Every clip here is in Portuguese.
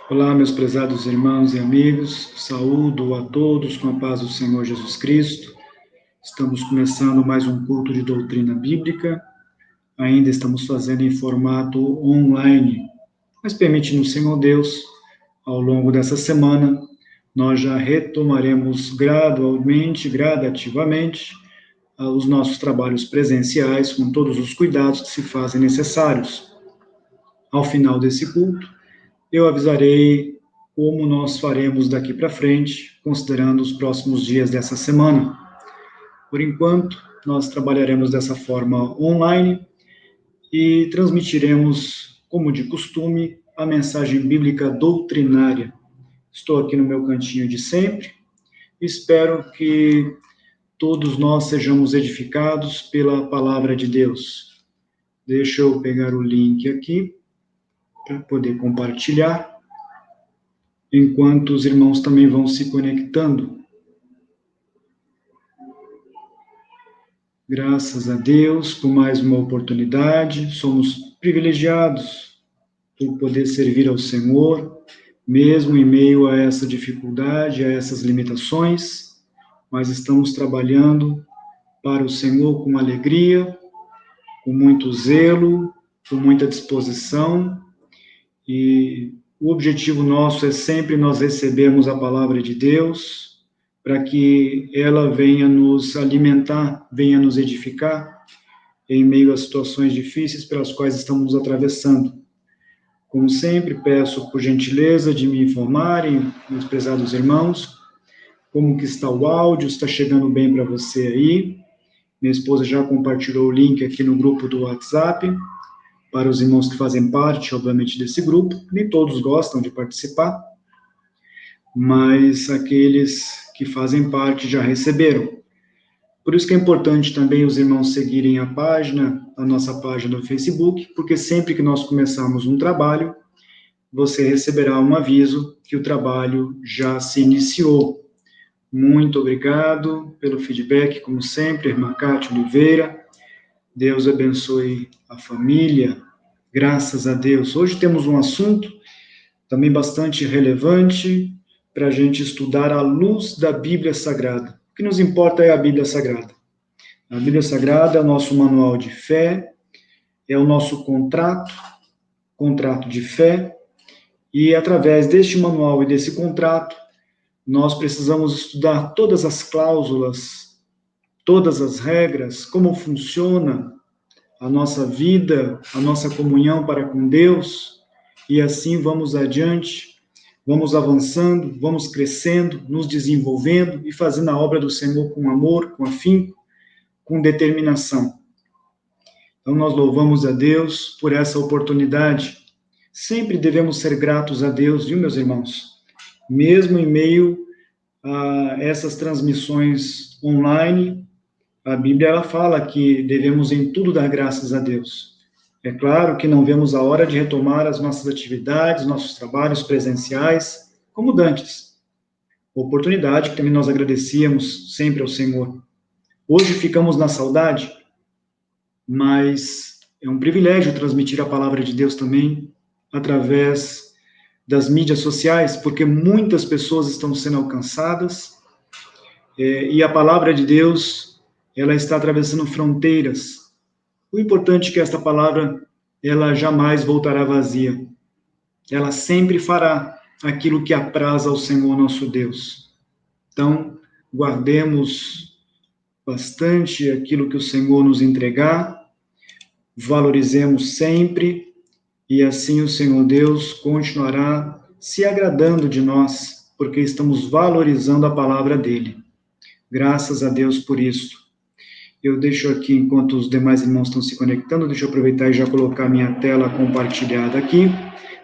Olá, meus prezados irmãos e amigos, saúdo a todos com a paz do Senhor Jesus Cristo. Estamos começando mais um culto de doutrina bíblica, ainda estamos fazendo em formato online, mas permitindo o Senhor Deus, ao longo dessa semana, nós já retomaremos gradualmente, gradativamente, os nossos trabalhos presenciais, com todos os cuidados que se fazem necessários. Ao final desse culto, eu avisarei como nós faremos daqui para frente, considerando os próximos dias dessa semana. Por enquanto, nós trabalharemos dessa forma online e transmitiremos, como de costume, a mensagem bíblica doutrinária. Estou aqui no meu cantinho de sempre. Espero que todos nós sejamos edificados pela palavra de Deus. Deixa eu pegar o link aqui para poder compartilhar, enquanto os irmãos também vão se conectando. Graças a Deus por mais uma oportunidade, somos privilegiados por poder servir ao Senhor, mesmo em meio a essa dificuldade, a essas limitações, mas estamos trabalhando para o Senhor com alegria, com muito zelo, com muita disposição, e o objetivo nosso é sempre nós recebermos a palavra de Deus, para que ela venha nos alimentar, venha nos edificar, em meio a situações difíceis pelas quais estamos atravessando. Como sempre, peço por gentileza de me informarem, meus prezados irmãos, como que está o áudio, está chegando bem para você aí. Minha esposa já compartilhou o link aqui no grupo do WhatsApp, para os irmãos que fazem parte, obviamente, desse grupo. Nem todos gostam de participar, mas aqueles que fazem parte já receberam. Por isso que é importante também os irmãos seguirem a nossa página no Facebook, porque sempre que nós começarmos um trabalho, você receberá um aviso que o trabalho já se iniciou. Muito obrigado pelo feedback, como sempre, irmã Cátia Oliveira. Deus abençoe a família, graças a Deus. Hoje temos um assunto também bastante relevante para a gente estudar à luz da Bíblia Sagrada. O que nos importa é a Bíblia Sagrada. A Bíblia Sagrada é o nosso manual de fé, é o nosso contrato de fé, e através deste manual e desse contrato, nós precisamos estudar todas as cláusulas, todas as regras, como funciona a nossa vida, a nossa comunhão para com Deus, e assim vamos adiante, vamos avançando, vamos crescendo, nos desenvolvendo e fazendo a obra do Senhor com amor, com afinco, com determinação. Então nós louvamos a Deus por essa oportunidade. Sempre devemos ser gratos a Deus, viu, meus irmãos? Mesmo em meio a essas transmissões online, a Bíblia ela fala que devemos em tudo dar graças a Deus. É claro que não vemos a hora de retomar as nossas atividades, nossos trabalhos presenciais, como dantes. Oportunidade que também nós agradecíamos sempre ao Senhor. Hoje ficamos na saudade, mas é um privilégio transmitir a palavra de Deus também através das mídias sociais, porque muitas pessoas estão sendo alcançadas, e a palavra de Deus ela está atravessando fronteiras. O importante é que esta palavra, ela jamais voltará vazia. Ela sempre fará aquilo que apraz ao Senhor nosso Deus. Então, guardemos bastante aquilo que o Senhor nos entregar, valorizemos sempre, e assim o Senhor Deus continuará se agradando de nós, porque estamos valorizando a palavra dele. Graças a Deus por isso. Eu deixo aqui, enquanto os demais irmãos estão se conectando, deixa eu aproveitar e já colocar minha tela compartilhada aqui.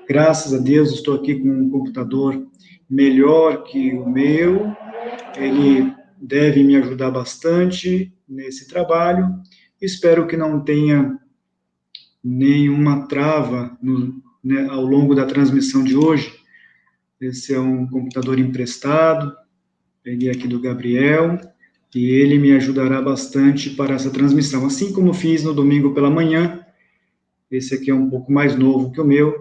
Graças a Deus, estou aqui com um computador melhor que o meu. Ele deve me ajudar bastante nesse trabalho. Espero que não tenha nenhuma trava ao longo da transmissão de hoje. Esse é um computador emprestado, peguei aqui do Gabriel, e ele me ajudará bastante para essa transmissão, assim como fiz no domingo pela manhã. Esse aqui é um pouco mais novo que o meu,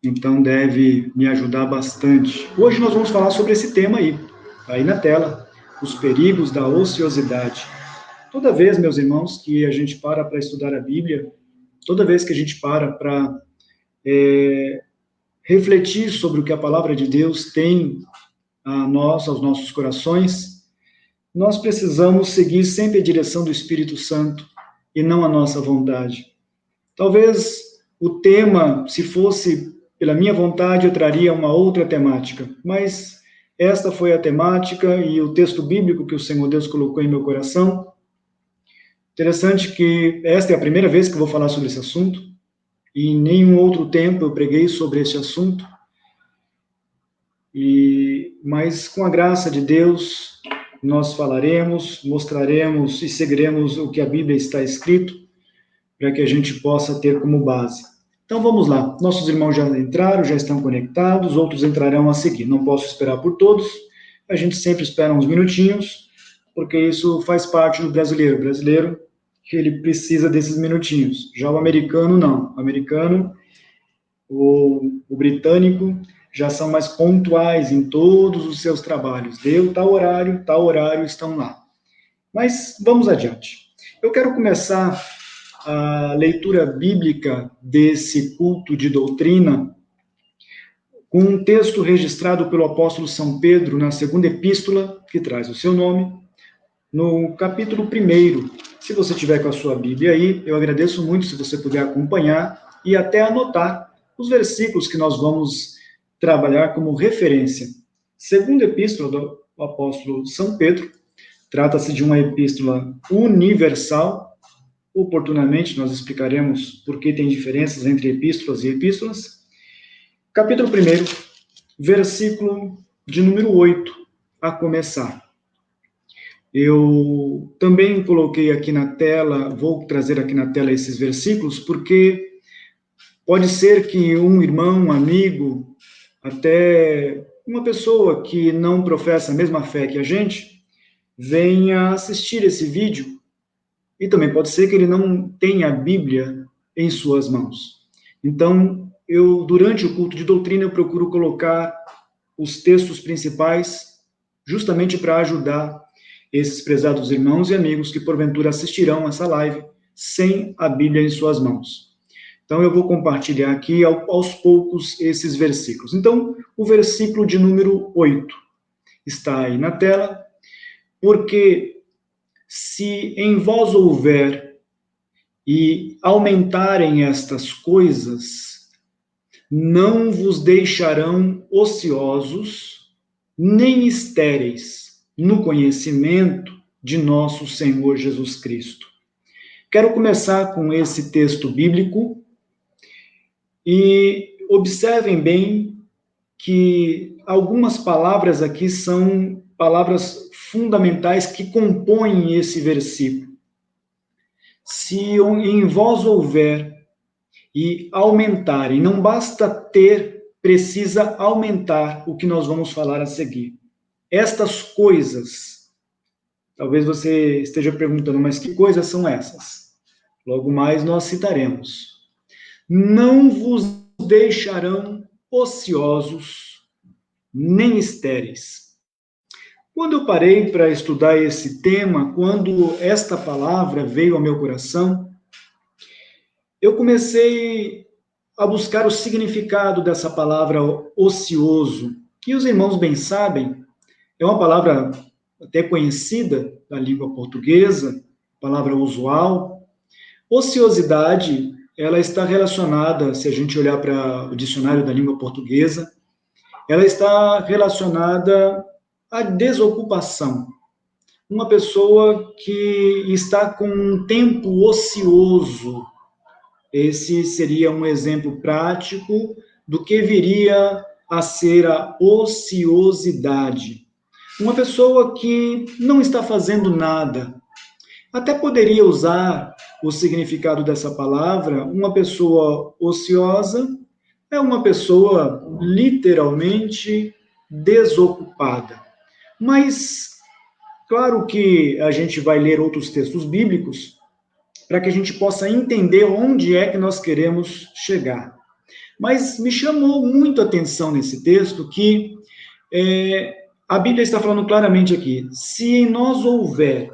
então deve me ajudar bastante. Hoje nós vamos falar sobre esse tema aí na tela, os perigos da ociosidade. Toda vez, meus irmãos, que a gente para estudar a Bíblia, toda vez que a gente para refletir sobre o que a palavra de Deus tem a nós, aos nossos corações, nós precisamos seguir sempre a direção do Espírito Santo e não a nossa vontade. Talvez o tema, se fosse pela minha vontade, eu traria uma outra temática, mas esta foi a temática e o texto bíblico que o Senhor Deus colocou em meu coração. Interessante que esta é a primeira vez que eu vou falar sobre esse assunto, e em nenhum outro tempo eu preguei sobre esse assunto, mas com a graça de Deus, nós falaremos, mostraremos e seguiremos o que a Bíblia está escrito, para que a gente possa ter como base. Então vamos lá, nossos irmãos já entraram, já estão conectados, outros entrarão a seguir. Não posso esperar por todos, a gente sempre espera uns minutinhos, porque isso faz parte do brasileiro. O brasileiro, ele precisa desses minutinhos. Já o americano, não. O americano, o britânico, já são mais pontuais em todos os seus trabalhos. Deu tal horário, estão lá. Mas vamos adiante. Eu quero começar a leitura bíblica desse culto de doutrina com um texto registrado pelo apóstolo São Pedro na segunda epístola, que traz o seu nome, no capítulo 1. Se você tiver com a sua Bíblia aí, eu agradeço muito se você puder acompanhar e até anotar os versículos que nós vamos trabalhar como referência. Segunda epístola do apóstolo São Pedro, trata-se de uma epístola universal. Oportunamente nós explicaremos por que tem diferenças entre epístolas e epístolas. Capítulo 1, versículo de número 8, a começar. Eu também coloquei aqui na tela, vou trazer aqui na tela esses versículos, porque pode ser que um irmão, um amigo, até uma pessoa que não professa a mesma fé que a gente, venha assistir esse vídeo, e também pode ser que ele não tenha a Bíblia em suas mãos. Então, durante o culto de doutrina, eu procuro colocar os textos principais, justamente para ajudar esses prezados irmãos e amigos que porventura assistirão essa live sem a Bíblia em suas mãos. Então, eu vou compartilhar aqui aos poucos esses versículos. Então, o versículo de número 8 está aí na tela, porque se em vós houver e aumentarem estas coisas, não vos deixarão ociosos, nem estéreis no conhecimento de nosso Senhor Jesus Cristo. Quero começar com esse texto bíblico e observem bem que algumas palavras aqui são palavras fundamentais que compõem esse versículo. Se em vós houver e aumentarem, não basta ter, precisa aumentar o que nós vamos falar a seguir. Estas coisas, talvez você esteja perguntando, mas que coisas são essas? Logo mais nós citaremos. Não vos deixarão ociosos, nem estéreis. Quando eu parei para estudar esse tema, quando esta palavra veio ao meu coração, eu comecei a buscar o significado dessa palavra ocioso, que os irmãos bem sabem, é uma palavra até conhecida da língua portuguesa, palavra usual. Ociosidade, ela está relacionada, se a gente olhar para o dicionário da língua portuguesa, ela está relacionada à desocupação. Uma pessoa que está com um tempo ocioso. Esse seria um exemplo prático do que viria a ser a ociosidade. Uma pessoa que não está fazendo nada. Até poderia usar o significado dessa palavra, uma pessoa ociosa é uma pessoa literalmente desocupada. Mas, claro que a gente vai ler outros textos bíblicos para que a gente possa entender onde é que nós queremos chegar. Mas me chamou muito a atenção nesse texto que a Bíblia está falando claramente aqui, se em nós houver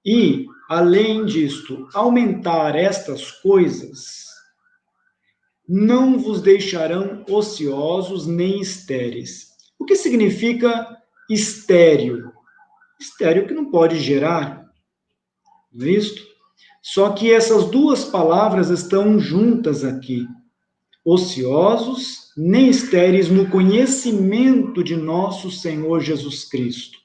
e, além disto, aumentar estas coisas, não vos deixarão ociosos nem estéreis. O que significa estéril? Estéril que não pode gerar, não é isto? Só que essas duas palavras estão juntas aqui. Ociosos, nem estéreis no conhecimento de nosso Senhor Jesus Cristo.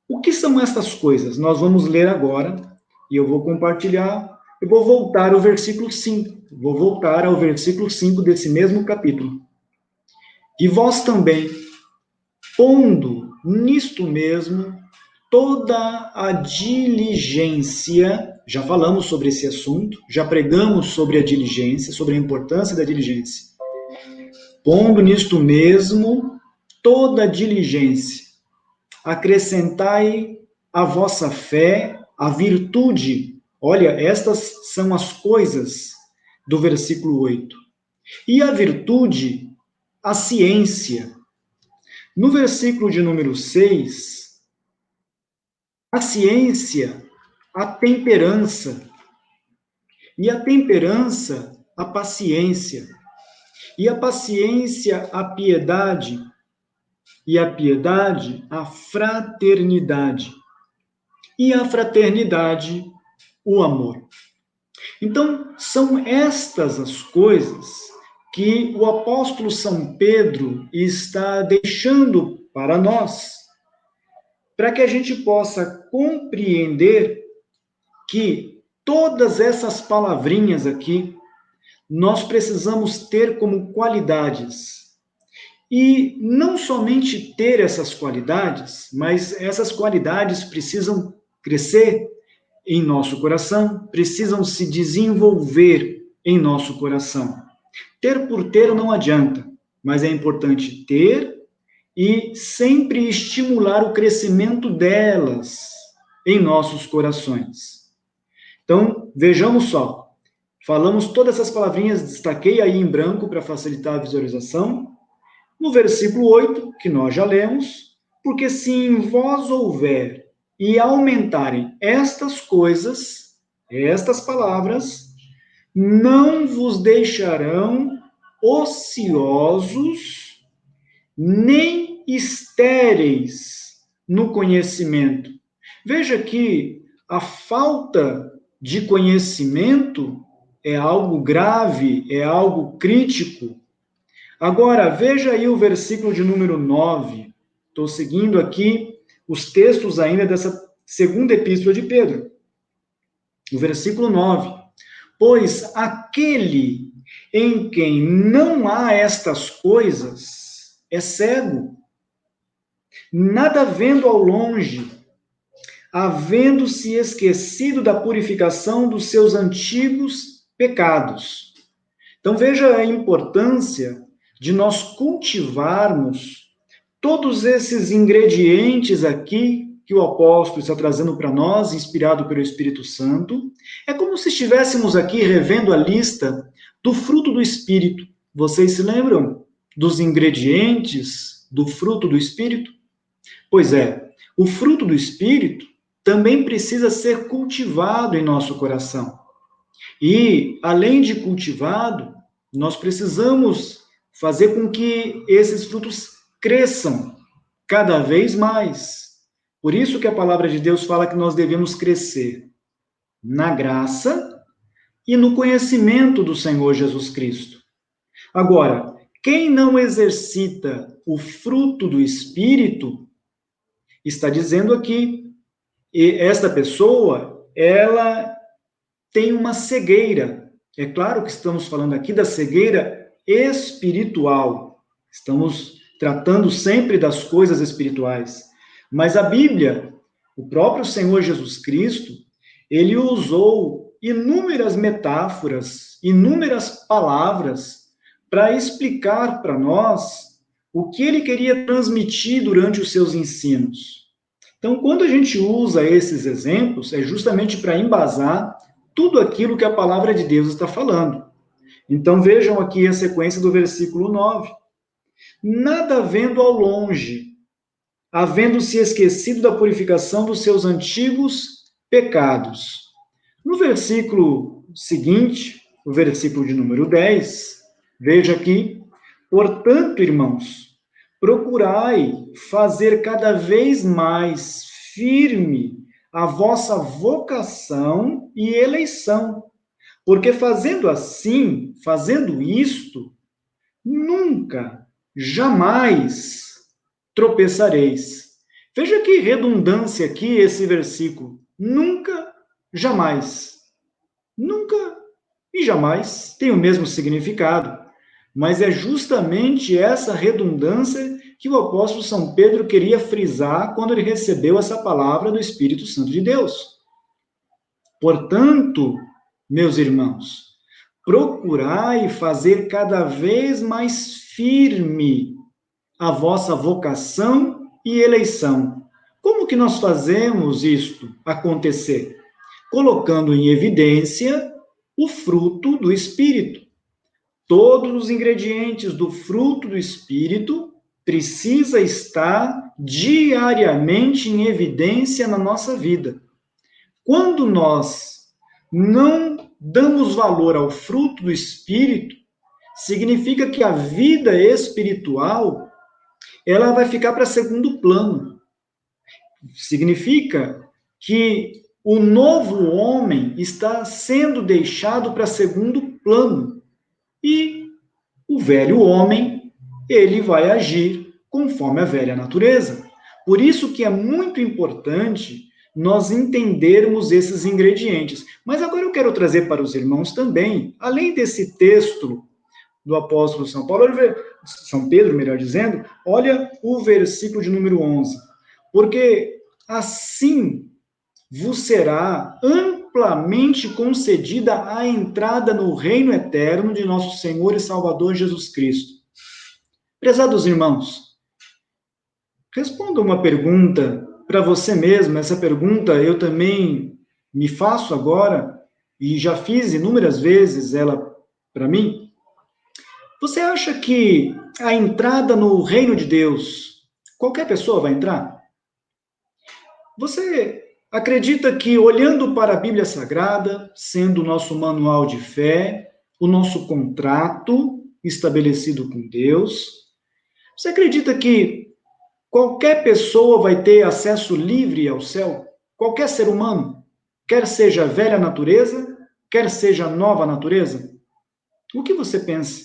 O que são estas coisas? Nós vamos ler agora, e eu vou compartilhar, eu vou voltar ao versículo 5, vou voltar ao versículo 5 desse mesmo capítulo. E vós também, pondo nisto mesmo toda a diligência, já falamos sobre esse assunto, já pregamos sobre a diligência, sobre a importância da diligência. Pondo nisto mesmo toda a diligência, acrescentai a vossa fé, a virtude. Olha, estas são as coisas do versículo 8. E a virtude, a ciência. No versículo de número 6, a ciência, a temperança. E a temperança, a paciência. E a paciência, a piedade. E a piedade, a fraternidade. E a fraternidade, o amor. Então, são estas as coisas que o apóstolo São Pedro está deixando para nós, para que a gente possa compreender que todas essas palavrinhas aqui, nós precisamos ter como qualidades. E não somente ter essas qualidades, mas essas qualidades precisam crescer em nosso coração, precisam se desenvolver em nosso coração. Ter por ter não adianta, mas é importante ter e sempre estimular o crescimento delas em nossos corações. Então, vejamos só. Falamos todas essas palavrinhas, destaquei aí em branco para facilitar a visualização. No versículo 8, que nós já lemos, porque se em vós houver e aumentarem estas coisas, estas palavras, não vos deixarão ociosos, nem estéreis no conhecimento. Veja que a falta de conhecimento é algo grave, é algo crítico. Agora, veja aí o versículo de número 9. Estou seguindo aqui os textos ainda dessa segunda epístola de Pedro. O versículo 9. Pois aquele em quem não há estas coisas é cego, nada vendo ao longe, havendo-se esquecido da purificação dos seus antigos pecados. Então veja a importância de nós cultivarmos todos esses ingredientes aqui que o apóstolo está trazendo para nós, inspirado pelo Espírito Santo. É como se estivéssemos aqui revendo a lista do fruto do Espírito. Vocês se lembram dos ingredientes do fruto do Espírito? Pois é, o fruto do Espírito também precisa ser cultivado em nosso coração. E, além de cultivado, nós precisamos fazer com que esses frutos cresçam cada vez mais. Por isso que a palavra de Deus fala que nós devemos crescer na graça e no conhecimento do Senhor Jesus Cristo. Agora, quem não exercita o fruto do Espírito, está dizendo aqui, esta pessoa, ela tem uma cegueira. É claro que estamos falando aqui da cegueira espiritual. Estamos tratando sempre das coisas espirituais. Mas a Bíblia, o próprio Senhor Jesus Cristo, ele usou inúmeras metáforas, inúmeras palavras para explicar para nós o que ele queria transmitir durante os seus ensinos. Então, quando a gente usa esses exemplos, é justamente para embasar tudo aquilo que a palavra de Deus está falando. Então vejam aqui a sequência do versículo 9. Nada vendo ao longe, havendo-se esquecido da purificação dos seus antigos pecados. No versículo seguinte, o versículo de número 10, veja aqui, portanto, irmãos, procurai fazer cada vez mais firme a vossa vocação e eleição, porque fazendo assim, fazendo isto, nunca, jamais tropeçareis. Veja que redundância aqui esse versículo. Nunca, jamais. Nunca e jamais tem o mesmo significado. Mas é justamente essa redundância que o apóstolo São Pedro queria frisar quando ele recebeu essa palavra do Espírito Santo de Deus. Portanto, meus irmãos, procurai fazer cada vez mais firme a vossa vocação e eleição. Como que nós fazemos isto acontecer? Colocando em evidência o fruto do Espírito. Todos os ingredientes do fruto do Espírito precisa estar diariamente em evidência na nossa vida. Quando nós não damos valor ao fruto do Espírito, significa que a vida espiritual ela vai ficar para segundo plano. Significa que o novo homem está sendo deixado para segundo plano. E o velho homem, ele vai agir conforme a velha natureza. Por isso que é muito importante nós entendermos esses ingredientes. Mas agora eu quero trazer para os irmãos também, além desse texto do apóstolo São Paulo, São Pedro, melhor dizendo, olha o versículo de número 11. Porque assim vos será amplamente concedida a entrada no reino eterno de nosso Senhor e Salvador Jesus Cristo. Prezados irmãos, responda uma pergunta para você mesmo. Essa pergunta eu também me faço agora, e já fiz inúmeras vezes ela para mim. Você acha que a entrada no reino de Deus, qualquer pessoa vai entrar? Você acredita que, olhando para a Bíblia Sagrada, sendo o nosso manual de fé, o nosso contrato estabelecido com Deus, você acredita que qualquer pessoa vai ter acesso livre ao céu? Qualquer ser humano? Quer seja velha natureza, quer seja nova natureza? O que você pensa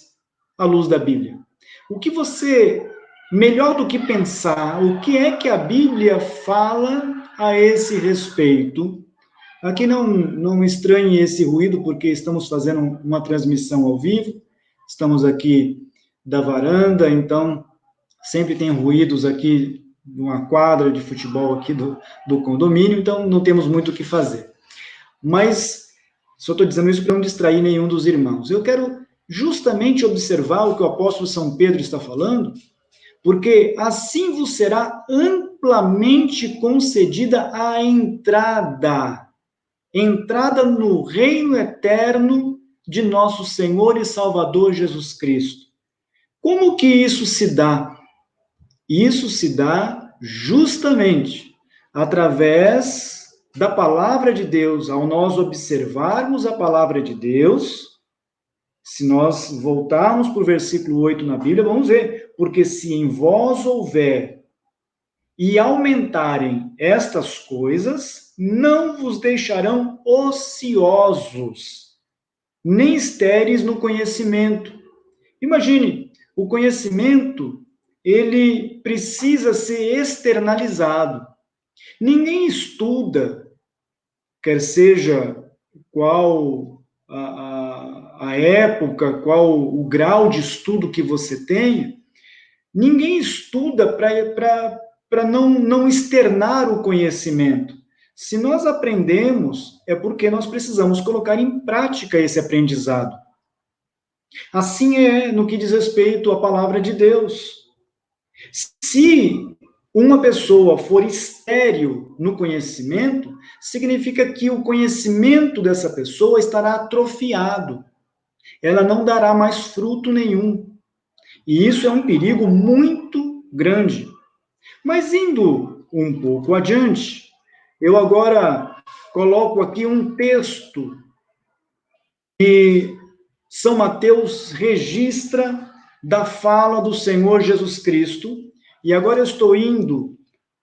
à luz da Bíblia? O que você, melhor do que pensar, o que é que a Bíblia fala a esse respeito? Aqui não estranhe esse ruído, porque estamos fazendo uma transmissão ao vivo, estamos aqui da varanda, então sempre tem ruídos aqui numa quadra de futebol aqui do condomínio, então não temos muito o que fazer. Mas só estou dizendo isso para não distrair nenhum dos irmãos. Eu quero justamente observar o que o apóstolo São Pedro está falando, porque assim vos será amplamente concedida a entrada no reino eterno de nosso Senhor e Salvador Jesus Cristo. Como que isso se dá? Isso se dá justamente através da palavra de Deus. Ao nós observarmos a palavra de Deus, se nós voltarmos para o versículo 8 na Bíblia, vamos ver, porque se em vós houver e aumentarem estas coisas, não vos deixarão ociosos, nem estéreis no conhecimento. Imagine, o conhecimento, ele precisa ser externalizado. Ninguém estuda, quer seja qual a época, qual o grau de estudo que você tenha, ninguém estuda para não externar o conhecimento. Se nós aprendemos, é porque nós precisamos colocar em prática esse aprendizado. Assim é no que diz respeito à palavra de Deus. Se uma pessoa for estéril no conhecimento, significa que o conhecimento dessa pessoa estará atrofiado. ela não dará mais fruto nenhum. E isso é um perigo muito grande. Mas indo um pouco adiante, eu agora coloco aqui um texto que São Mateus registra da fala do Senhor Jesus Cristo. E agora eu estou indo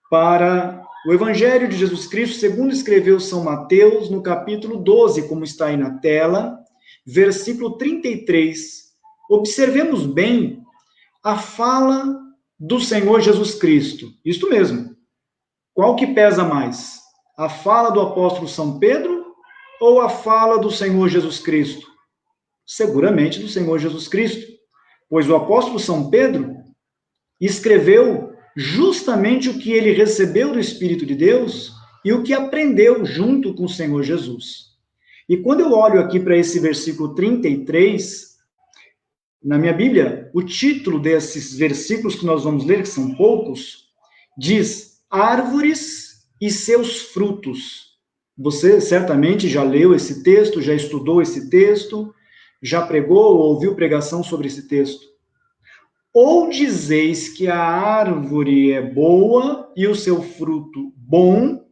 para o Evangelho de Jesus Cristo, segundo escreveu São Mateus, no capítulo 12, como está aí na tela, versículo 33. Observemos bem a fala do Senhor Jesus Cristo. Isto mesmo. Qual que pesa mais? A fala do apóstolo São Pedro ou a fala do Senhor Jesus Cristo? Seguramente do Senhor Jesus Cristo, pois o apóstolo São Pedro escreveu justamente o que ele recebeu do Espírito de Deus e o que aprendeu junto com o Senhor Jesus. E quando eu olho aqui para esse versículo 33, na minha Bíblia, o título desses versículos que nós vamos ler, que são poucos, diz árvores e seus frutos. Você certamente já leu esse texto, já estudou esse texto, já pregou ou ouviu pregação sobre esse texto. Ou dizeis que a árvore é boa e o seu fruto bom,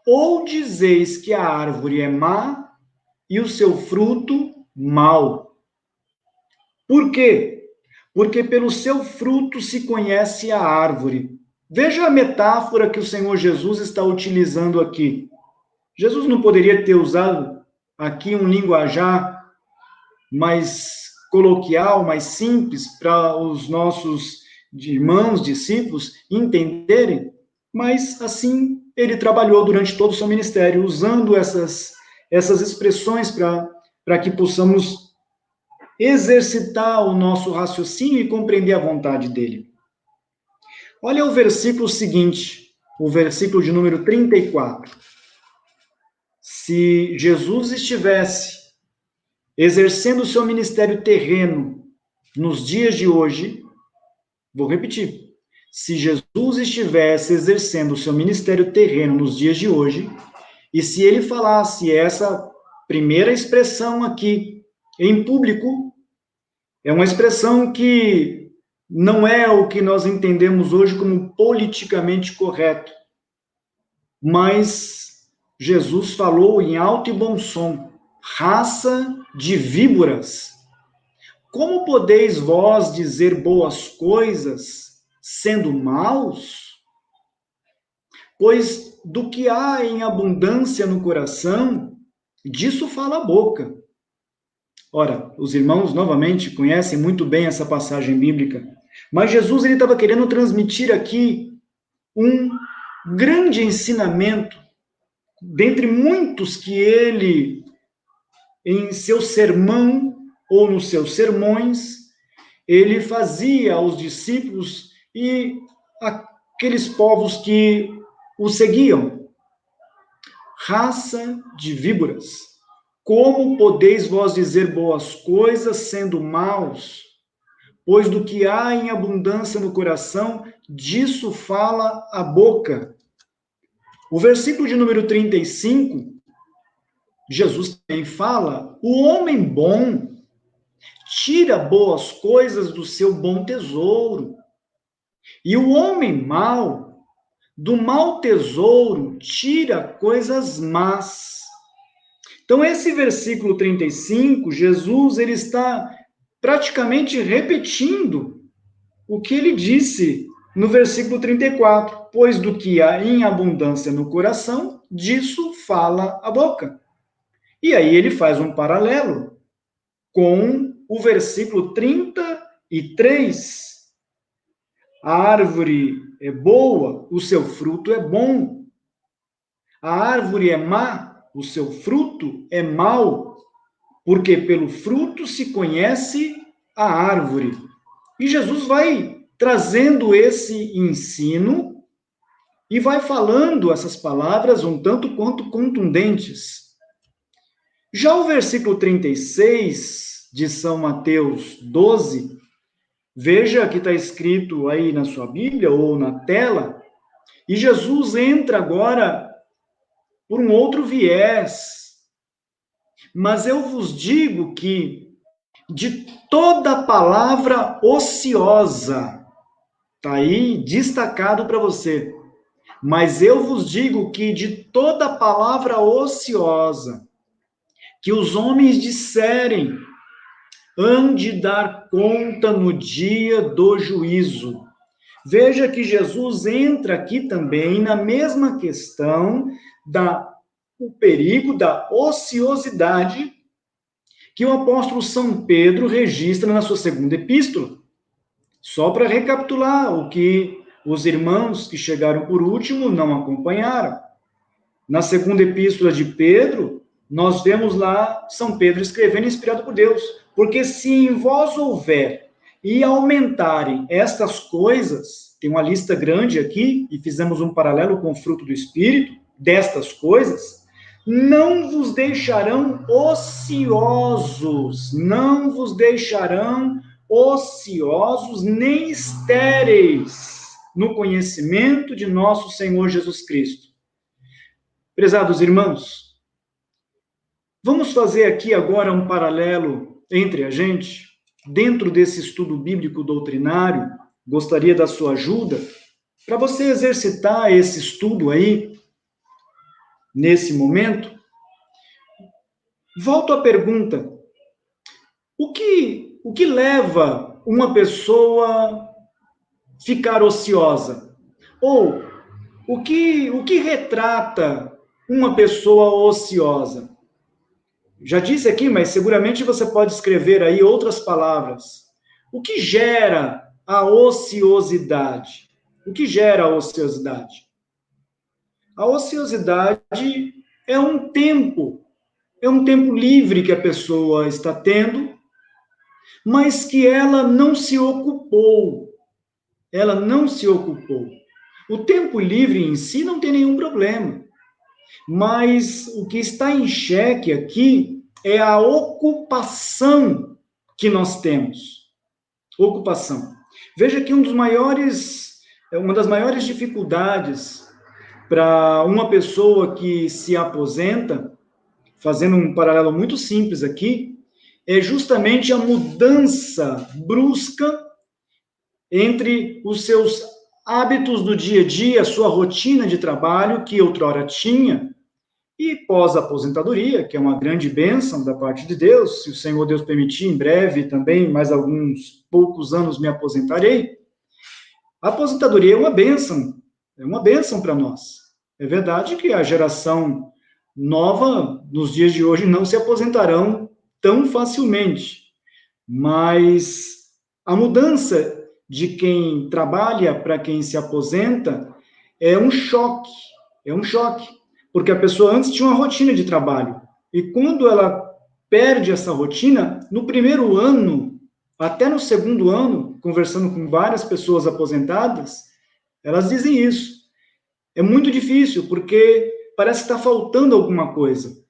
ou dizeis que a árvore é má e o seu fruto mau. Por quê? Porque pelo seu fruto se conhece a árvore. Veja a metáfora que o Senhor Jesus está utilizando aqui. Jesus não poderia ter usado aqui um linguajar mais coloquial, mais simples, para os nossos irmãos, discípulos entenderem, mas assim ele trabalhou durante todo o seu ministério, usando essas expressões para que possamos exercitar o nosso raciocínio e compreender a vontade dele. Olha o versículo seguinte, o versículo de número 34. Se Jesus estivesse exercendo o seu ministério terreno nos dias de hoje, vou repetir, se Jesus estivesse exercendo o seu ministério terreno nos dias de hoje, e se ele falasse essa primeira expressão aqui em público, é uma expressão que não é o que nós entendemos hoje como politicamente correto, mas Jesus falou em alto e bom som, raça de víboras. Como podeis vós dizer boas coisas, sendo maus? Pois do que há em abundância no coração, disso fala a boca. Ora, os irmãos, novamente, conhecem muito bem essa passagem bíblica, mas Jesus ele estava querendo transmitir aqui um grande ensinamento, dentre muitos que ele, em seu sermão ou nos seus sermões, ele fazia aos discípulos e aqueles povos que o seguiam. Raça de víboras, como podeis vós dizer boas coisas sendo maus? Pois do que há em abundância no coração, disso fala a boca. O versículo de número 35, Jesus também fala, o homem bom tira boas coisas do seu bom tesouro, e o homem mau, do mau tesouro, tira coisas más. Então, esse versículo 35, Jesus ele está praticamente repetindo o que ele disse no versículo 34, pois do que há em abundância no coração, disso fala a boca. E aí ele faz um paralelo com o versículo 33. A árvore é boa, o seu fruto é bom. A árvore é má, o seu fruto é mau, porque pelo fruto se conhece a árvore. E Jesus vai trazendo esse ensino e vai falando essas palavras um tanto quanto contundentes. Já o versículo 36 de São Mateus 12, veja que está escrito aí na sua Bíblia ou na tela, e Jesus entra agora por um outro viés. Mas eu vos digo que de toda palavra ociosa, está aí destacado para você. Mas eu vos digo que de toda palavra ociosa que os homens disserem, hão de dar conta no dia do juízo. Veja que Jesus entra aqui também na mesma questão o perigo da ociosidade que o apóstolo São Pedro registra na sua segunda epístola. Só para recapitular o que os irmãos que chegaram por último não acompanharam. Na segunda epístola de Pedro, nós vemos lá São Pedro escrevendo inspirado por Deus. Porque se em vós houver e aumentarem estas coisas, tem uma lista grande aqui, e fizemos um paralelo com o fruto do Espírito, destas coisas, não vos deixarão ociosos, não vos deixarão ociosos nem estéreis no conhecimento de nosso Senhor Jesus Cristo. Prezados irmãos, vamos fazer aqui agora um paralelo entre a gente, dentro desse estudo bíblico doutrinário. Gostaria da sua ajuda para você exercitar esse estudo aí, nesse momento. Volto à pergunta: o que leva uma pessoa a ficar ociosa? Ou o que retrata uma pessoa ociosa? Já disse aqui, mas seguramente você pode escrever aí outras palavras. O que gera a ociosidade? O que gera a ociosidade? A ociosidade é um tempo livre que a pessoa está tendo, mas que ela não se ocupou. Ela não se ocupou. O tempo livre em si não tem nenhum problema. Mas o que está em xeque aqui é a ocupação que nós temos. Ocupação. Veja que uma das maiores dificuldades para uma pessoa que se aposenta, fazendo um paralelo muito simples aqui, é justamente a mudança brusca entre os seus hábitos do dia a dia, a sua rotina de trabalho, que outrora tinha, e pós-aposentadoria, que é uma grande bênção da parte de Deus. Se o Senhor Deus permitir, em breve também, mais alguns poucos anos, me aposentarei. A aposentadoria é uma bênção para nós. É verdade que a geração nova, nos dias de hoje, não se aposentarão tão facilmente, mas a mudança de quem trabalha para quem se aposenta é um choque, porque a pessoa antes tinha uma rotina de trabalho, e quando ela perde essa rotina, no primeiro ano, até no segundo ano, conversando com várias pessoas aposentadas, elas dizem isso. É muito difícil, porque parece que está faltando alguma coisa.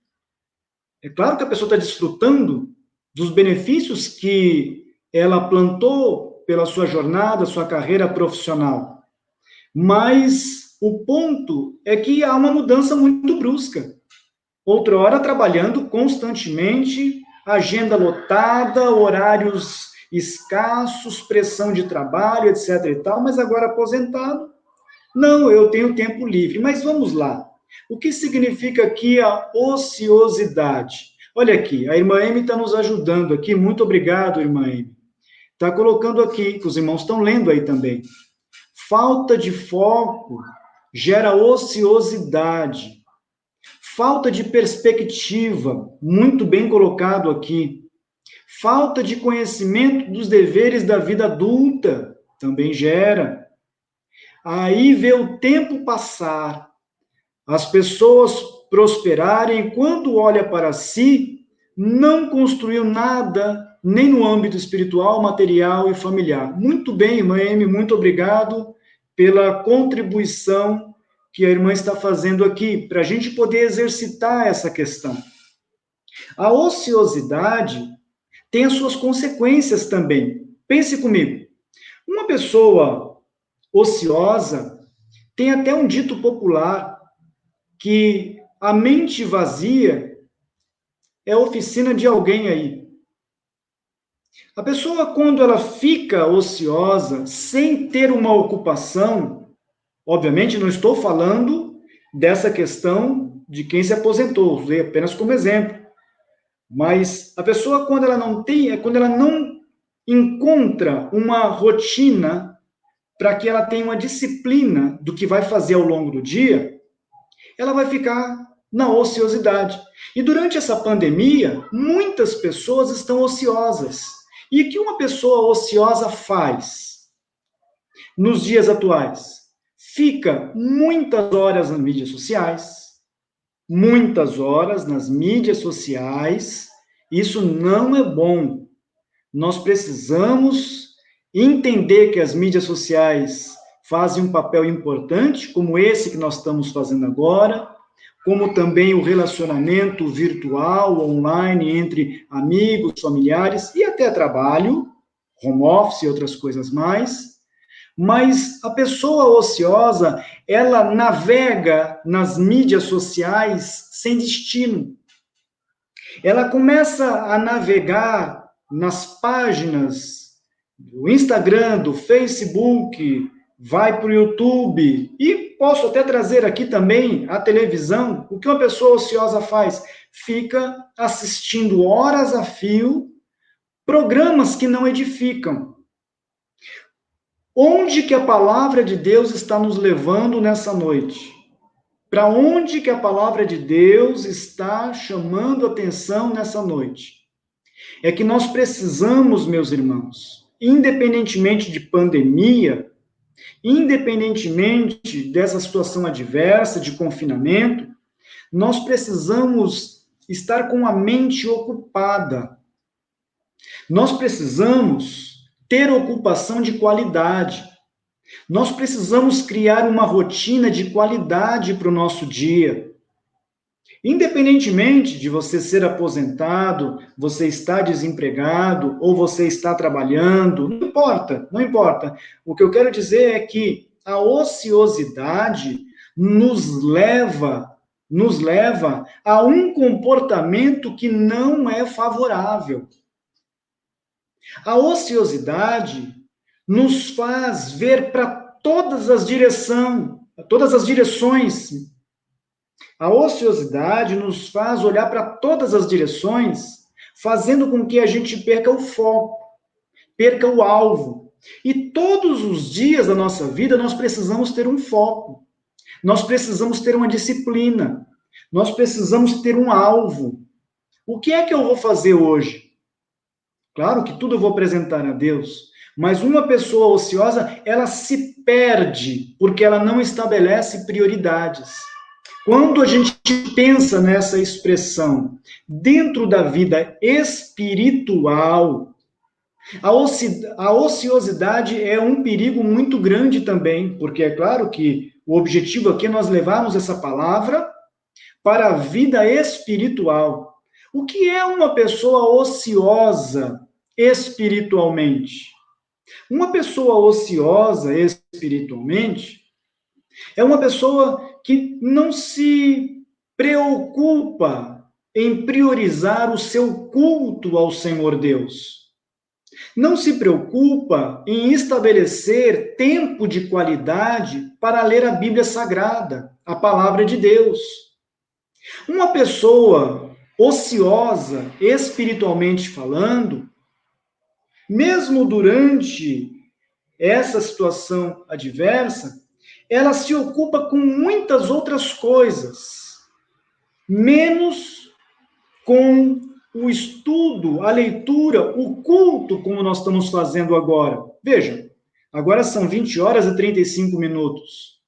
É claro que a pessoa está desfrutando dos benefícios que ela plantou pela sua jornada, sua carreira profissional, mas o ponto é que há uma mudança muito brusca. Outrora, trabalhando constantemente, agenda lotada, horários escassos, pressão de trabalho, etc. e tal, mas agora aposentado, não, eu tenho tempo livre. Mas vamos lá. O que significa aqui a ociosidade? Olha aqui, a irmã Amy está nos ajudando aqui. Muito obrigado, irmã Amy. Está colocando aqui, que os irmãos estão lendo aí também. Falta de foco gera ociosidade. Falta de perspectiva, muito bem colocado aqui. Falta de conhecimento dos deveres da vida adulta, também gera. Aí vê o tempo passar, as pessoas prosperarem, quando olha para si, não construiu nada, nem no âmbito espiritual, material e familiar. Muito bem, irmã Amy, muito obrigado pela contribuição que a irmã está fazendo aqui, para a gente poder exercitar essa questão. A ociosidade tem as suas consequências também. Pense comigo. Uma pessoa ociosa tem até um dito popular que a mente vazia é oficina de alguém aí. A pessoa, quando ela fica ociosa, sem ter uma ocupação, obviamente não estou falando dessa questão de quem se aposentou, usei apenas como exemplo. Mas a pessoa, quando ela não encontra uma rotina para que ela tenha uma disciplina do que vai fazer ao longo do dia, ela vai ficar na ociosidade. E durante essa pandemia, muitas pessoas estão ociosas. E o que uma pessoa ociosa faz nos dias atuais? Fica muitas horas nas mídias sociais, muitas horas nas mídias sociais. Isso não é bom. Nós precisamos entender que as mídias sociais fazem um papel importante, como esse que nós estamos fazendo agora, como também o relacionamento virtual, online, entre amigos, familiares e até trabalho, home office e outras coisas mais. Mas a pessoa ociosa, ela navega nas mídias sociais sem destino. Ela começa a navegar nas páginas do Instagram, do Facebook, vai para o YouTube, e posso até trazer aqui também a televisão. O que uma pessoa ociosa faz? Fica assistindo horas a fio programas que não edificam. Onde que a palavra de Deus está nos levando nessa noite? Para onde que a palavra de Deus está chamando atenção nessa noite? É que nós precisamos, meus irmãos, independentemente de pandemia, independentemente dessa situação adversa, de confinamento, nós precisamos estar com a mente ocupada. Nós precisamos ter ocupação de qualidade. Nós precisamos criar uma rotina de qualidade para o nosso dia. Independentemente de você ser aposentado, você estar desempregado ou você está trabalhando, não importa, não importa. O que eu quero dizer é que a ociosidade nos leva a um comportamento que não é favorável. A ociosidade nos faz ver para todas as direções. A ociosidade nos faz olhar para todas as direções, fazendo com que a gente perca o foco, perca o alvo. E todos os dias da nossa vida nós precisamos ter um foco, nós precisamos ter uma disciplina, nós precisamos ter um alvo. O que é que eu vou fazer hoje? Claro que tudo eu vou apresentar a Deus, mas uma pessoa ociosa, ela se perde porque ela não estabelece prioridades. Quando a gente pensa nessa expressão dentro da vida espiritual, a ociosidade é um perigo muito grande também, porque é claro que o objetivo aqui é nós levarmos essa palavra para a vida espiritual. O que é uma pessoa ociosa espiritualmente? Uma pessoa ociosa espiritualmente é uma pessoa que não se preocupa em priorizar o seu culto ao Senhor Deus. Não se preocupa em estabelecer tempo de qualidade para ler a Bíblia Sagrada, a palavra de Deus. Uma pessoa ociosa, espiritualmente falando, mesmo durante essa situação adversa, ela se ocupa com muitas outras coisas, menos com o estudo, a leitura, o culto, como nós estamos fazendo agora. Veja, agora são 20 horas e 35 minutos.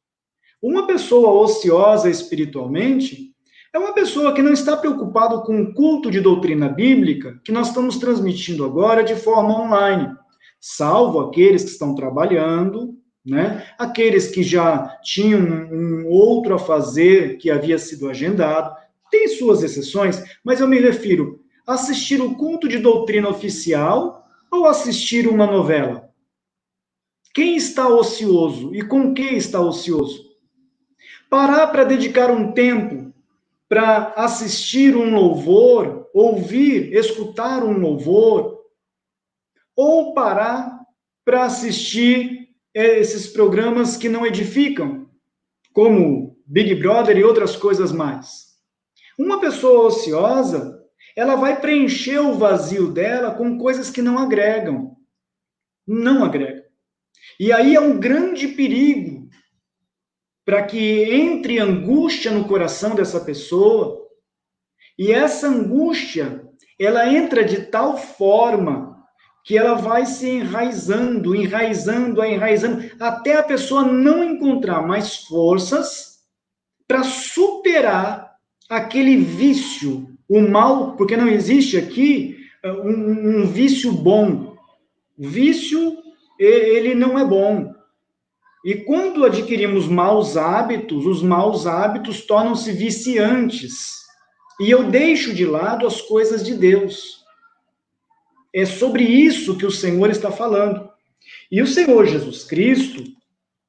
Uma pessoa ociosa espiritualmente é uma pessoa que não está preocupada com o culto de doutrina bíblica que nós estamos transmitindo agora de forma online, salvo aqueles que estão trabalhando, né? Aqueles que já tinham um outro a fazer que havia sido agendado. Tem suas exceções, mas eu me refiro a assistir o culto de doutrina oficial ou assistir uma novela. Quem está ocioso e com quem está ocioso? Parar para dedicar um tempo para assistir um louvor, ouvir, escutar um louvor, ou parar para assistir esses programas que não edificam, como Big Brother e outras coisas mais. Uma pessoa ociosa, ela vai preencher o vazio dela com coisas que não agregam. Não agregam. E aí é um grande perigo para que entre angústia no coração dessa pessoa, e essa angústia, ela entra de tal forma que ela vai se enraizando, até a pessoa não encontrar mais forças para superar aquele vício, o mal, porque não existe aqui um vício bom. O vício, ele não é bom. E quando adquirimos maus hábitos, os maus hábitos tornam-se viciantes. E eu deixo de lado as coisas de Deus. É sobre isso que o Senhor está falando. E o Senhor Jesus Cristo,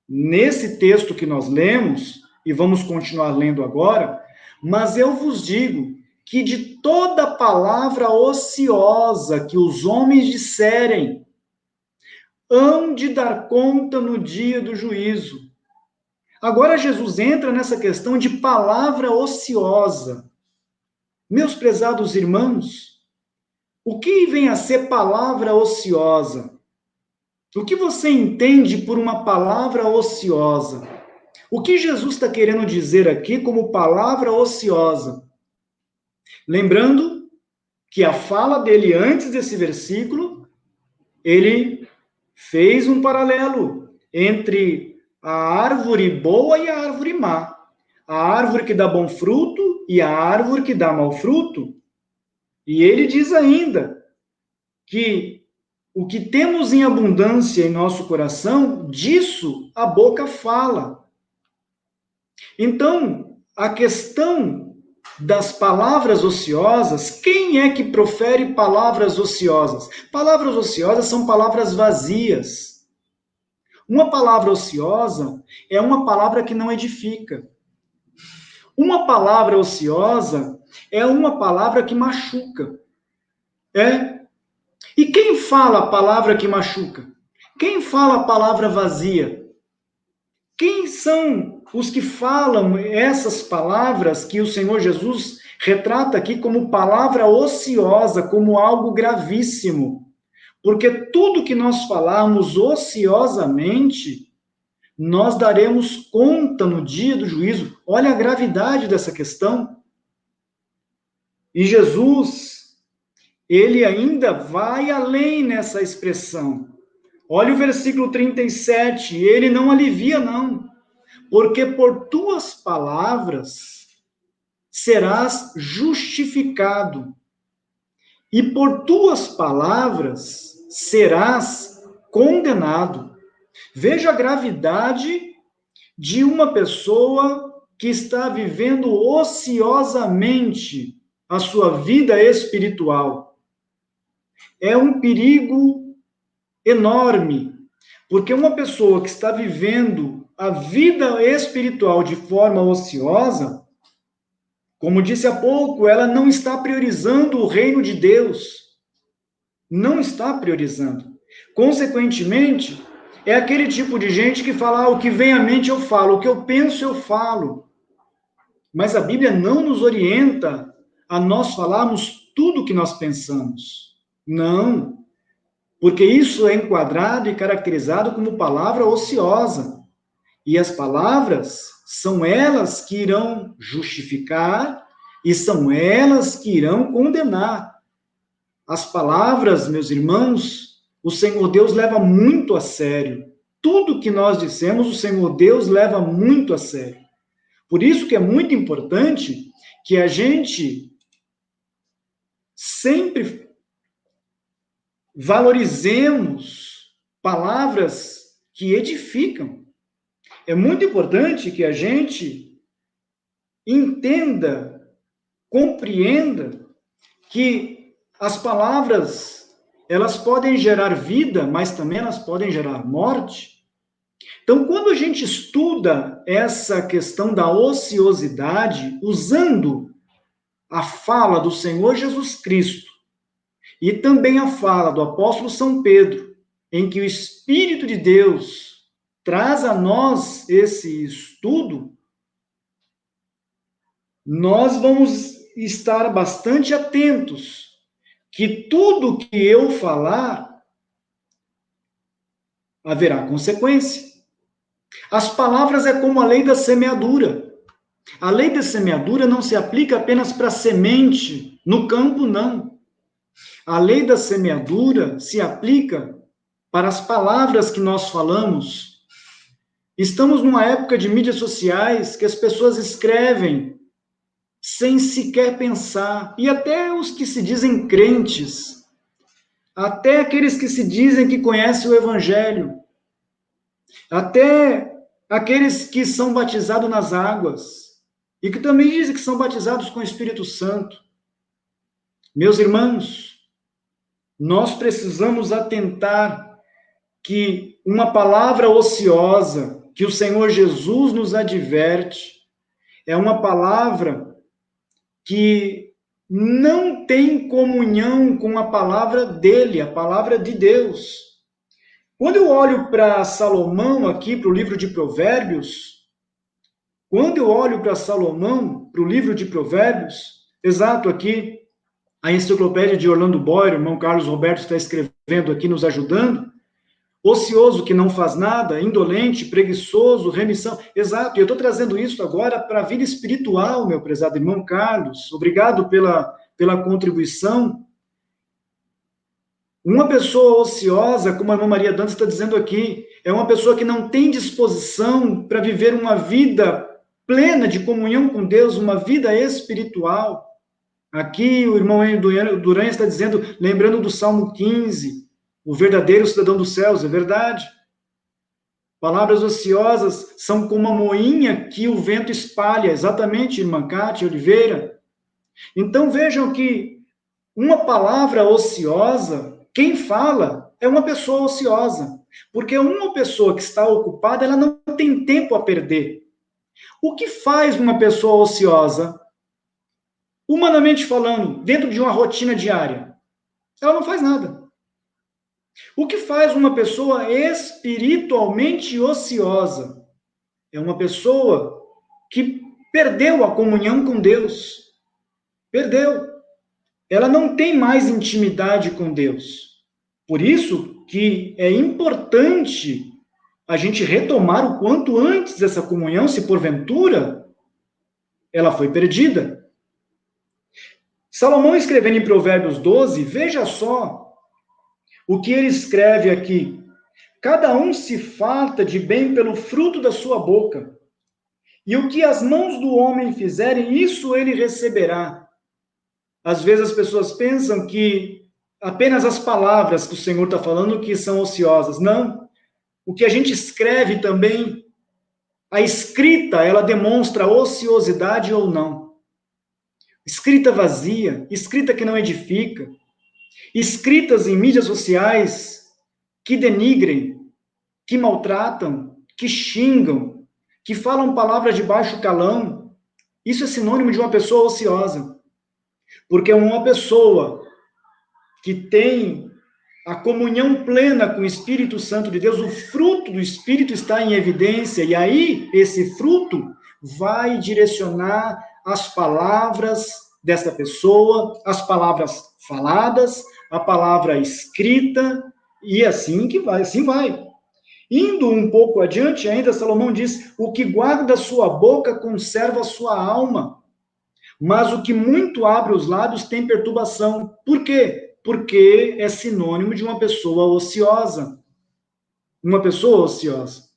nesse texto que nós lemos, e vamos continuar lendo agora, mas eu vos digo que de toda palavra ociosa que os homens disserem, hão de dar conta no dia do juízo. Agora Jesus entra nessa questão de palavra ociosa. Meus prezados irmãos, o que vem a ser palavra ociosa? O que você entende por uma palavra ociosa? O que Jesus está querendo dizer aqui como palavra ociosa? Lembrando que a fala dele antes desse versículo, ele fez um paralelo entre a árvore boa e a árvore má. A árvore que dá bom fruto e a árvore que dá mau fruto. E ele diz ainda que o que temos em abundância em nosso coração, disso a boca fala. Então, a questão das palavras ociosas, quem é que profere palavras ociosas? Palavras ociosas são palavras vazias. Uma palavra ociosa é uma palavra que não edifica. Uma palavra ociosa é uma palavra que machuca. E quem fala a palavra que machuca? Quem fala a palavra vazia? Quem são os que falam essas palavras que o Senhor Jesus retrata aqui como palavra ociosa, como algo gravíssimo? Porque tudo que nós falamos ociosamente, nós daremos conta no dia do juízo. Olha a gravidade dessa questão. E Jesus, ele ainda vai além nessa expressão. Olha o versículo 37, ele não alivia, não. Porque por tuas palavras serás justificado, e por tuas palavras serás condenado. Veja a gravidade de uma pessoa que está vivendo ociosamente a sua vida espiritual. É um perigo enorme, porque uma pessoa que está vivendo a vida espiritual de forma ociosa, como disse há pouco, ela não está priorizando o reino de Deus. Não está priorizando. Consequentemente, é aquele tipo de gente que fala, o que vem à mente eu falo, o que eu penso eu falo. Mas a Bíblia não nos orienta a nós falarmos tudo o que nós pensamos. Não. Porque isso é enquadrado e caracterizado como palavra ociosa. E as palavras são elas que irão justificar e são elas que irão condenar. As palavras, meus irmãos, o Senhor Deus leva muito a sério. Tudo que nós dissemos, o Senhor Deus leva muito a sério. Por isso que é muito importante que a gente sempre valorizemos palavras que edificam. É muito importante que a gente entenda, compreenda que as palavras, elas podem gerar vida, mas também elas podem gerar morte. Então, quando a gente estuda essa questão da ociosidade, usando a fala do Senhor Jesus Cristo e também a fala do apóstolo São Pedro, em que o Espírito de Deus traz a nós esse estudo, nós vamos estar bastante atentos que tudo que eu falar haverá consequência. As palavras é como a lei da semeadura. A lei da semeadura não se aplica apenas para a semente no campo, não. A lei da semeadura se aplica para as palavras que nós falamos. Estamos numa época de mídias sociais que as pessoas escrevem sem sequer pensar, e até os que se dizem crentes, até aqueles que se dizem que conhecem o Evangelho, até aqueles que são batizados nas águas, e que também dizem que são batizados com o Espírito Santo. Meus irmãos, nós precisamos atentar que uma palavra ociosa, que o Senhor Jesus nos adverte, é uma palavra que não tem comunhão com a palavra dele, a palavra de Deus. Quando eu olho para Salomão aqui, para o livro de Provérbios, exato aqui, a enciclopédia de Orlando Boyer, o irmão Carlos Roberto está escrevendo aqui, nos ajudando, ocioso que não faz nada, indolente, preguiçoso, remissão. Exato, e eu estou trazendo isso agora para a vida espiritual, meu prezado irmão Carlos. Obrigado pela contribuição. Uma pessoa ociosa, como a irmã Maria Dantas está dizendo aqui, é uma pessoa que não tem disposição para viver uma vida plena de comunhão com Deus, uma vida espiritual. Aqui o irmão Duran está dizendo, lembrando do Salmo 15, o verdadeiro cidadão dos céus, é verdade. Palavras ociosas são como a moinha que o vento espalha, exatamente, irmã Cátia Oliveira. Então vejam que uma palavra ociosa, quem fala é uma pessoa ociosa, porque uma pessoa que está ocupada, ela não tem tempo a perder. O que faz uma pessoa ociosa? Humanamente falando, dentro de uma rotina diária, ela não faz nada. O que faz uma pessoa espiritualmente ociosa? É uma pessoa que perdeu a comunhão com Deus. Perdeu. Ela não tem mais intimidade com Deus. Por isso que é importante a gente retomar o quanto antes essa comunhão, se porventura ela foi perdida. Salomão, escrevendo em Provérbios 12, veja só o que ele escreve aqui. Cada um se farta de bem pelo fruto da sua boca, e o que as mãos do homem fizerem, isso ele receberá. Às vezes as pessoas pensam que apenas as palavras que o Senhor está falando que são ociosas. Não. O que a gente escreve também, a escrita, ela demonstra ociosidade ou não. Escrita vazia, escrita que não edifica, escritas em mídias sociais que denigrem, que maltratam, que xingam, que falam palavras de baixo calão, isso é sinônimo de uma pessoa ociosa. Porque uma pessoa que tem a comunhão plena com o Espírito Santo de Deus, o fruto do Espírito está em evidência, e aí esse fruto vai direcionar as palavras dessa pessoa, as palavras faladas, a palavra escrita, e assim que vai, assim vai. Indo um pouco adiante, ainda Salomão diz, o que guarda a sua boca conserva a sua alma, mas o que muito abre os lábios tem perturbação. Por quê? Porque é sinônimo de uma pessoa ociosa. Uma pessoa ociosa.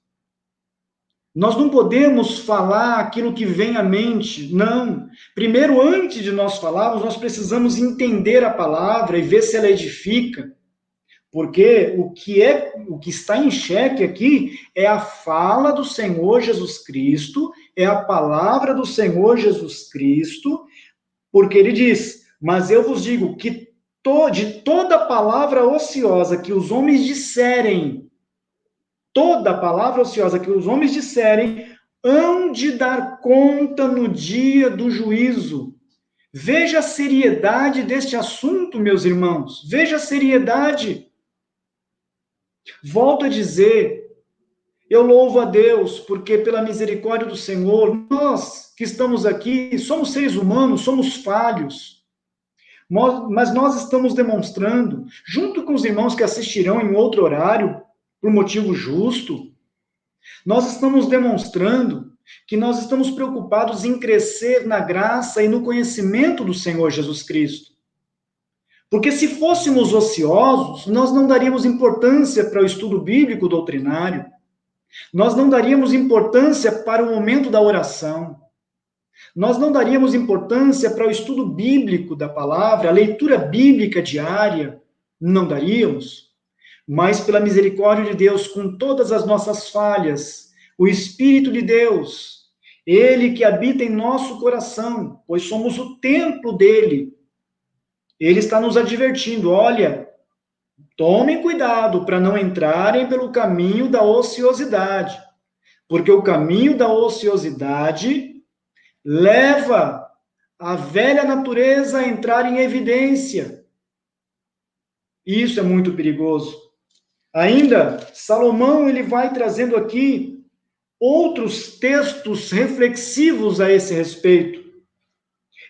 Nós não podemos falar aquilo que vem à mente, não. Primeiro, antes de nós falarmos, nós precisamos entender a palavra e ver se ela edifica. Porque o que está em xeque aqui é a fala do Senhor Jesus Cristo, é a palavra do Senhor Jesus Cristo, porque ele diz, mas eu vos digo que de toda palavra ociosa que os homens disserem, toda palavra ociosa que os homens disserem, hão de dar conta no dia do juízo. Veja a seriedade deste assunto, meus irmãos. Veja a seriedade. Volto a dizer, eu louvo a Deus, porque pela misericórdia do Senhor, nós que estamos aqui, somos seres humanos, somos falhos. Mas nós estamos demonstrando, junto com os irmãos que assistirão em outro horário, por motivo justo, nós estamos demonstrando que nós estamos preocupados em crescer na graça e no conhecimento do Senhor Jesus Cristo. Porque se fôssemos ociosos, nós não daríamos importância para o estudo bíblico doutrinário, nós não daríamos importância para o momento da oração, nós não daríamos importância para o estudo bíblico da palavra, a leitura bíblica diária, não daríamos. Mas pela misericórdia de Deus, com todas as nossas falhas, o Espírito de Deus, Ele que habita em nosso coração, pois somos o templo dele, Ele está nos advertindo, olha, tomem cuidado para não entrarem pelo caminho da ociosidade, porque o caminho da ociosidade leva a velha natureza a entrar em evidência. Isso é muito perigoso. Ainda, Salomão, ele vai trazendo aqui outros textos reflexivos a esse respeito.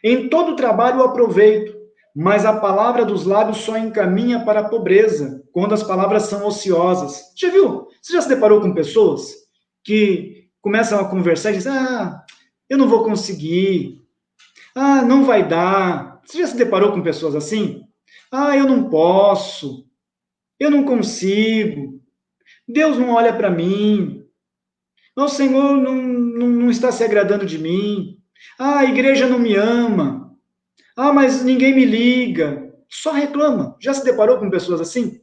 Em todo trabalho eu aproveito, mas a palavra dos lábios só encaminha para a pobreza, quando as palavras são ociosas. Já viu? Você já se deparou com pessoas que começam a conversar e dizem, eu não vou conseguir, não vai dar. Você já se deparou com pessoas assim? Eu não posso, eu não consigo, Deus não olha para mim, o Senhor não está se agradando de mim, a igreja não me ama, mas ninguém me liga, só reclama. Já se deparou com pessoas assim?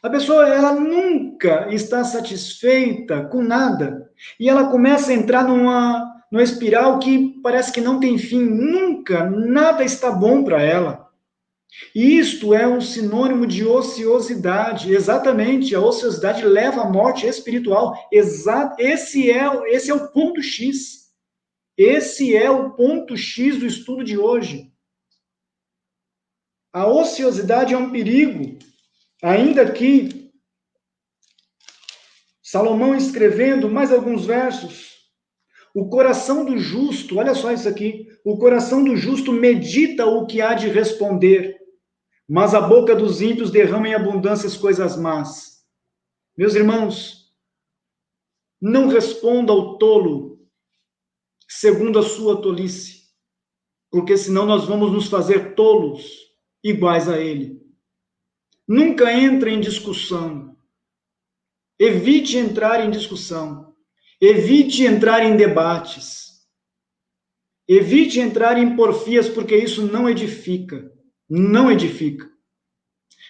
A pessoa, ela nunca está satisfeita com nada, e ela começa a entrar numa espiral que parece que não tem fim, nunca, nada está bom para ela. E isto é um sinônimo de ociosidade, exatamente, a ociosidade leva à morte espiritual, esse é o ponto X, esse é o ponto X do estudo de hoje. A ociosidade é um perigo, ainda que Salomão escrevendo mais alguns versos, o coração do justo, olha só isso aqui, o coração do justo medita o que há de responder, mas a boca dos ímpios derrama em abundância as coisas más. Meus irmãos, não responda ao tolo segundo a sua tolice, porque senão nós vamos nos fazer tolos iguais a ele. Nunca entre em discussão. Evite entrar em discussão. Evite entrar em debates. Evite entrar em porfias, porque isso não edifica. Não edifica.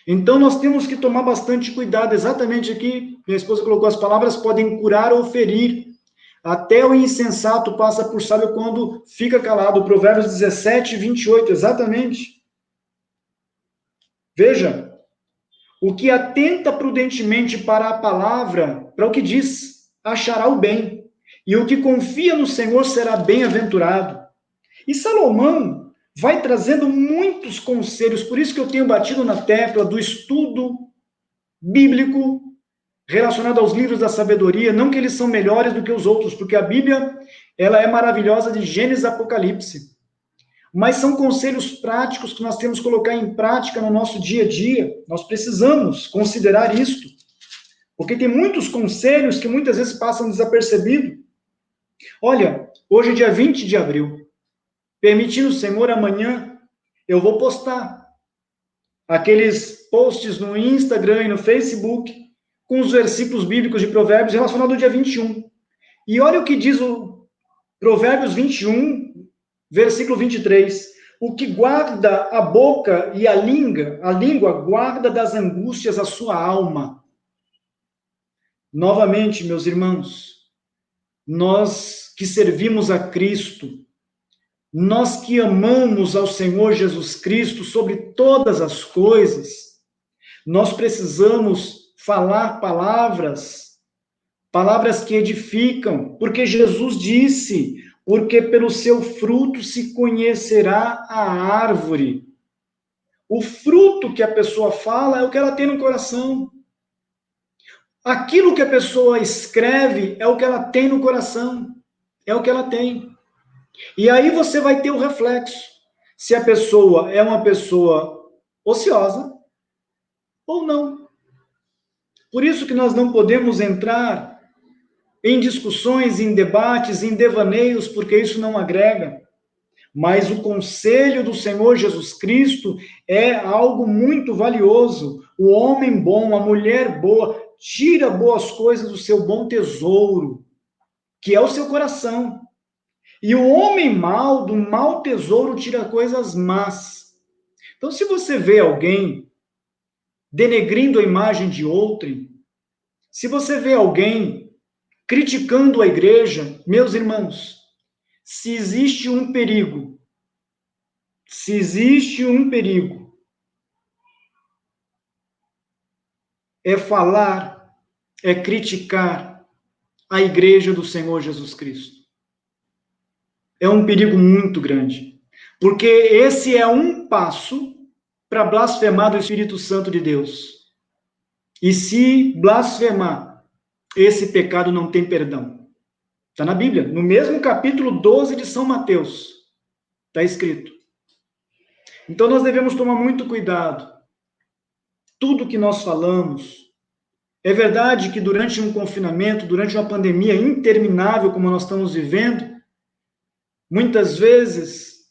Então, nós temos que tomar bastante cuidado. Exatamente aqui, minha esposa colocou as palavras, podem curar ou ferir. Até o insensato passa por sábio quando fica calado. Provérbios 17, 28, exatamente. Veja, o que atenta prudentemente para a palavra, para o que diz, achará o bem. E o que confia no Senhor será bem-aventurado. E Salomão vai trazendo muitos conselhos, por isso que eu tenho batido na tecla do estudo bíblico relacionado aos livros da sabedoria, não que eles são melhores do que os outros, porque a Bíblia, ela é maravilhosa de Gênesis a Apocalipse, mas são conselhos práticos que nós temos que colocar em prática no nosso dia a dia, nós precisamos considerar isto, porque tem muitos conselhos que muitas vezes passam desapercebidos. Olha, hoje é dia 20 de abril, permitindo o Senhor, amanhã eu vou postar aqueles posts no Instagram e no Facebook com os versículos bíblicos de Provérbios relacionados ao dia 21. E olha o que diz o Provérbios 21, versículo 23. O que guarda a boca e a língua guarda das angústias a sua alma. Novamente, meus irmãos, nós que servimos a Cristo, nós que amamos ao Senhor Jesus Cristo sobre todas as coisas, nós precisamos falar palavras que edificam, porque Jesus disse, porque pelo seu fruto se conhecerá a árvore. O fruto que a pessoa fala é o que ela tem no coração. Aquilo que a pessoa escreve é o que ela tem no coração. É o que ela tem. E aí você vai ter o reflexo. Se a pessoa é uma pessoa ociosa ou não. Por isso que nós não podemos entrar em discussões, em debates, em devaneios, porque isso não agrega. Mas o conselho do Senhor Jesus Cristo é algo muito valioso. O homem bom, a mulher boa, tira boas coisas do seu bom tesouro, que é o seu coração. E o homem mau, do mau tesouro, tira coisas más. Então, se você vê alguém denegrindo a imagem de outrem, se você vê alguém criticando a igreja, meus irmãos, se existe um perigo, é falar, é criticar a igreja do Senhor Jesus Cristo. É um perigo muito grande, porque esse é um passo para blasfemar do Espírito Santo de Deus. E se blasfemar, esse pecado não tem perdão. Está na Bíblia, no mesmo capítulo 12 de São Mateus, está escrito. Então nós devemos tomar muito cuidado. Tudo que nós falamos, é verdade que durante um confinamento, durante uma pandemia interminável como nós estamos vivendo, muitas vezes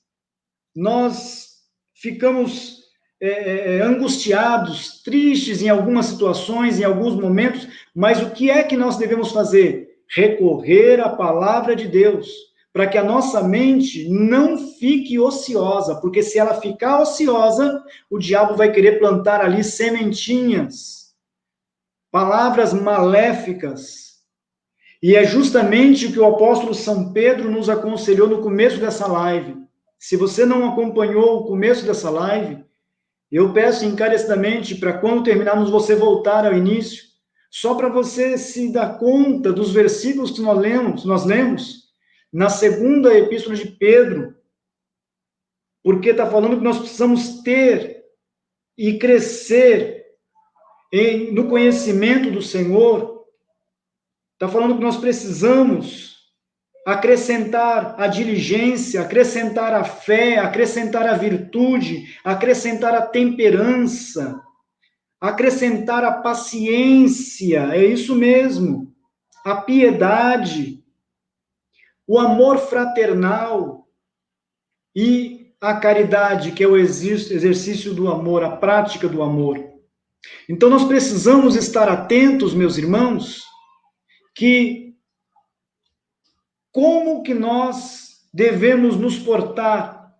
nós ficamos angustiados, tristes em algumas situações, em alguns momentos, mas o que é que nós devemos fazer? Recorrer à palavra de Deus, para que a nossa mente não fique ociosa, porque se ela ficar ociosa, o diabo vai querer plantar ali sementinhas, palavras maléficas. E é justamente o que o apóstolo São Pedro nos aconselhou no começo dessa live. Se você não acompanhou o começo dessa live, eu peço encarecidamente para quando terminarmos você voltar ao início, só para você se dar conta dos versículos que nós lemos na segunda epístola de Pedro, porque está falando que nós precisamos ter e crescer no conhecimento do Senhor. Está falando que nós precisamos acrescentar a diligência, acrescentar a fé, acrescentar a virtude, acrescentar a temperança, acrescentar a paciência, é isso mesmo, a piedade, o amor fraternal e a caridade, que é o exercício do amor, a prática do amor. Então nós precisamos estar atentos, meus irmãos, que como que nós devemos nos portar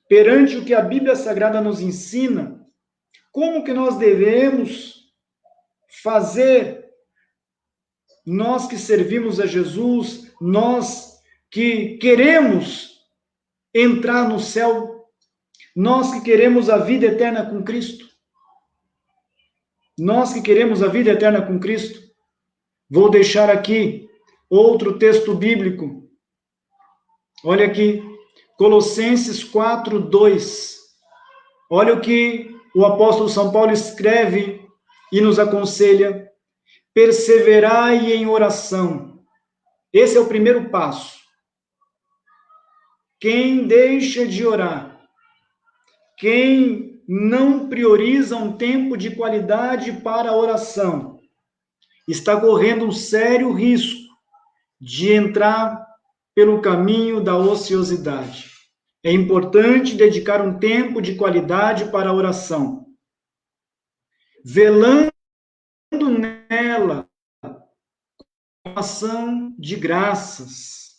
perante o que a Bíblia Sagrada nos ensina, como que nós devemos fazer, nós que servimos a Jesus, nós que queremos entrar no céu, nós que queremos a vida eterna com Cristo, nós que queremos a vida eterna com Cristo. Vou deixar aqui outro texto bíblico. Olha aqui, Colossenses 4:2. Olha o que o apóstolo São Paulo escreve e nos aconselha: perseverai em oração. Esse é o primeiro passo. Quem deixa de orar, quem não prioriza um tempo de qualidade para a oração, está correndo um sério risco de entrar pelo caminho da ociosidade. É importante dedicar um tempo de qualidade para a oração, velando nela com ação de graças.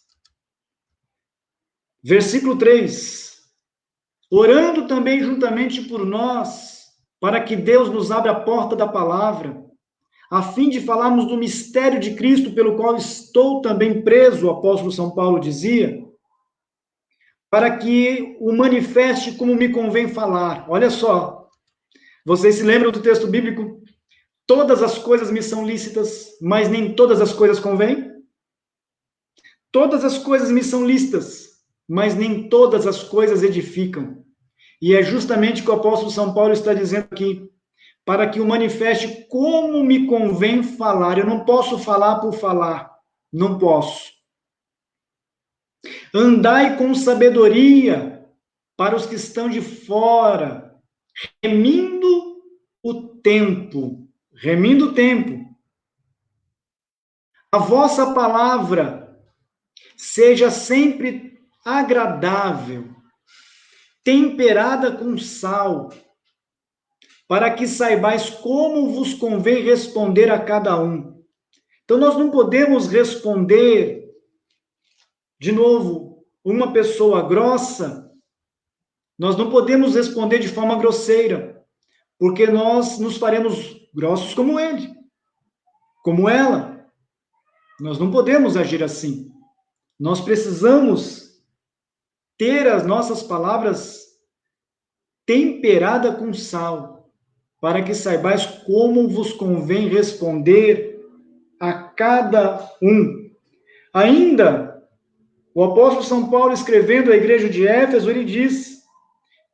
Versículo 3. Orando também juntamente por nós, para que Deus nos abra a porta da palavra, a fim de falarmos do mistério de Cristo, pelo qual estou também preso, o apóstolo São Paulo dizia, para que o manifeste como me convém falar. Olha só, vocês se lembram do texto bíblico? Todas as coisas me são lícitas, mas nem todas as coisas convêm? Todas as coisas me são lícitas, mas nem todas as coisas edificam. E é justamente o que o apóstolo São Paulo está dizendo aqui, para que o manifeste como me convém falar. Eu não posso falar por falar, não posso. Andai com sabedoria para os que estão de fora, remindo o tempo. Remindo o tempo. A vossa palavra seja sempre agradável, temperada com sal, para que saibais como vos convém responder a cada um. Então, nós não podemos responder, de novo, uma pessoa grossa, nós não podemos responder de forma grosseira, porque nós nos faremos grossos como ele, como ela. Nós não podemos agir assim. Nós precisamos ter as nossas palavras temperadas com sal, para que saibais como vos convém responder a cada um. Ainda, o apóstolo São Paulo, escrevendo à igreja de Éfeso, ele diz,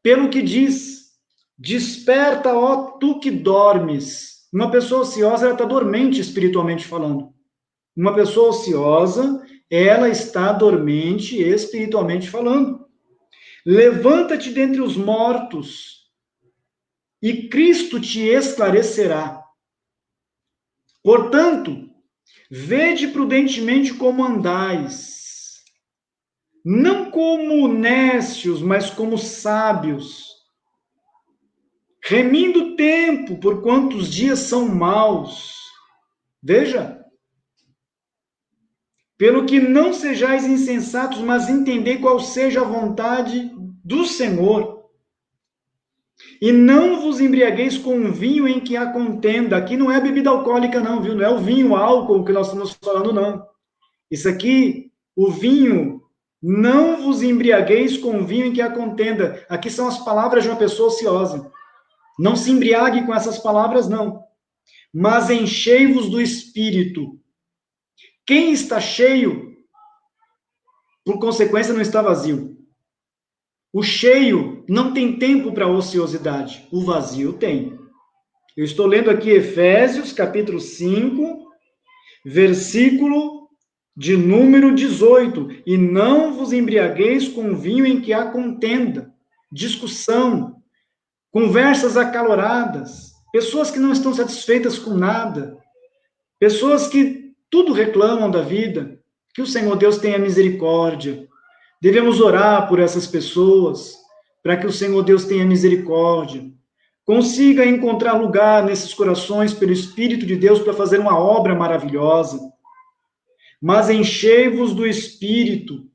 pelo que diz, desperta, ó tu que dormes. Uma pessoa ociosa, ela está dormente espiritualmente falando. Uma pessoa ociosa, ela está dormente espiritualmente falando. Levanta-te dentre os mortos, e Cristo te esclarecerá. Portanto, vede prudentemente como andais, não como nécios, mas como sábios, remindo o tempo, porquanto os dias são maus. Veja, pelo que não sejais insensatos, mas entendei qual seja a vontade do Senhor. E não vos embriagueis com um vinho em que há contenda. Aqui não é bebida alcoólica, não, viu? Não é o vinho, o álcool que nós estamos falando, não. Isso aqui, o vinho, não vos embriagueis com vinho em que há contenda. Aqui são as palavras de uma pessoa ociosa. Não se embriague com essas palavras, não. Mas enchei-vos do Espírito. Quem está cheio, por consequência, não está vazio. O cheio não tem tempo para ociosidade. O vazio tem. Eu estou lendo aqui Efésios, capítulo 5, versículo de número 18. E não vos embriagueis com vinho em que há contenda, discussão, conversas acaloradas, pessoas que não estão satisfeitas com nada, pessoas que tudo reclamam da vida. Que o Senhor Deus tenha misericórdia. Devemos orar por essas pessoas, para que o Senhor Deus tenha misericórdia. Consiga encontrar lugar nesses corações pelo Espírito de Deus para fazer uma obra maravilhosa. Mas enchei-vos do Espírito.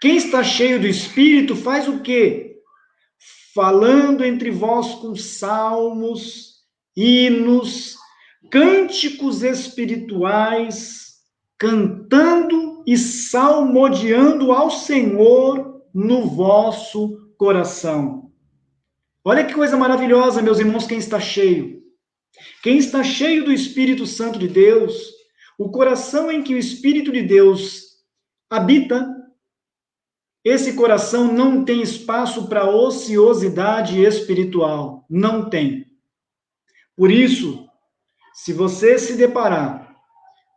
Quem está cheio do Espírito faz o quê? Falando entre vós com salmos, hinos, cânticos espirituais, cantando e salmodiando ao Senhor no vosso coração. Olha que coisa maravilhosa, meus irmãos, quem está cheio. Quem está cheio do Espírito Santo de Deus, o coração em que o Espírito de Deus habita, esse coração não tem espaço para ociosidade espiritual. Não tem. Por isso, se você se deparar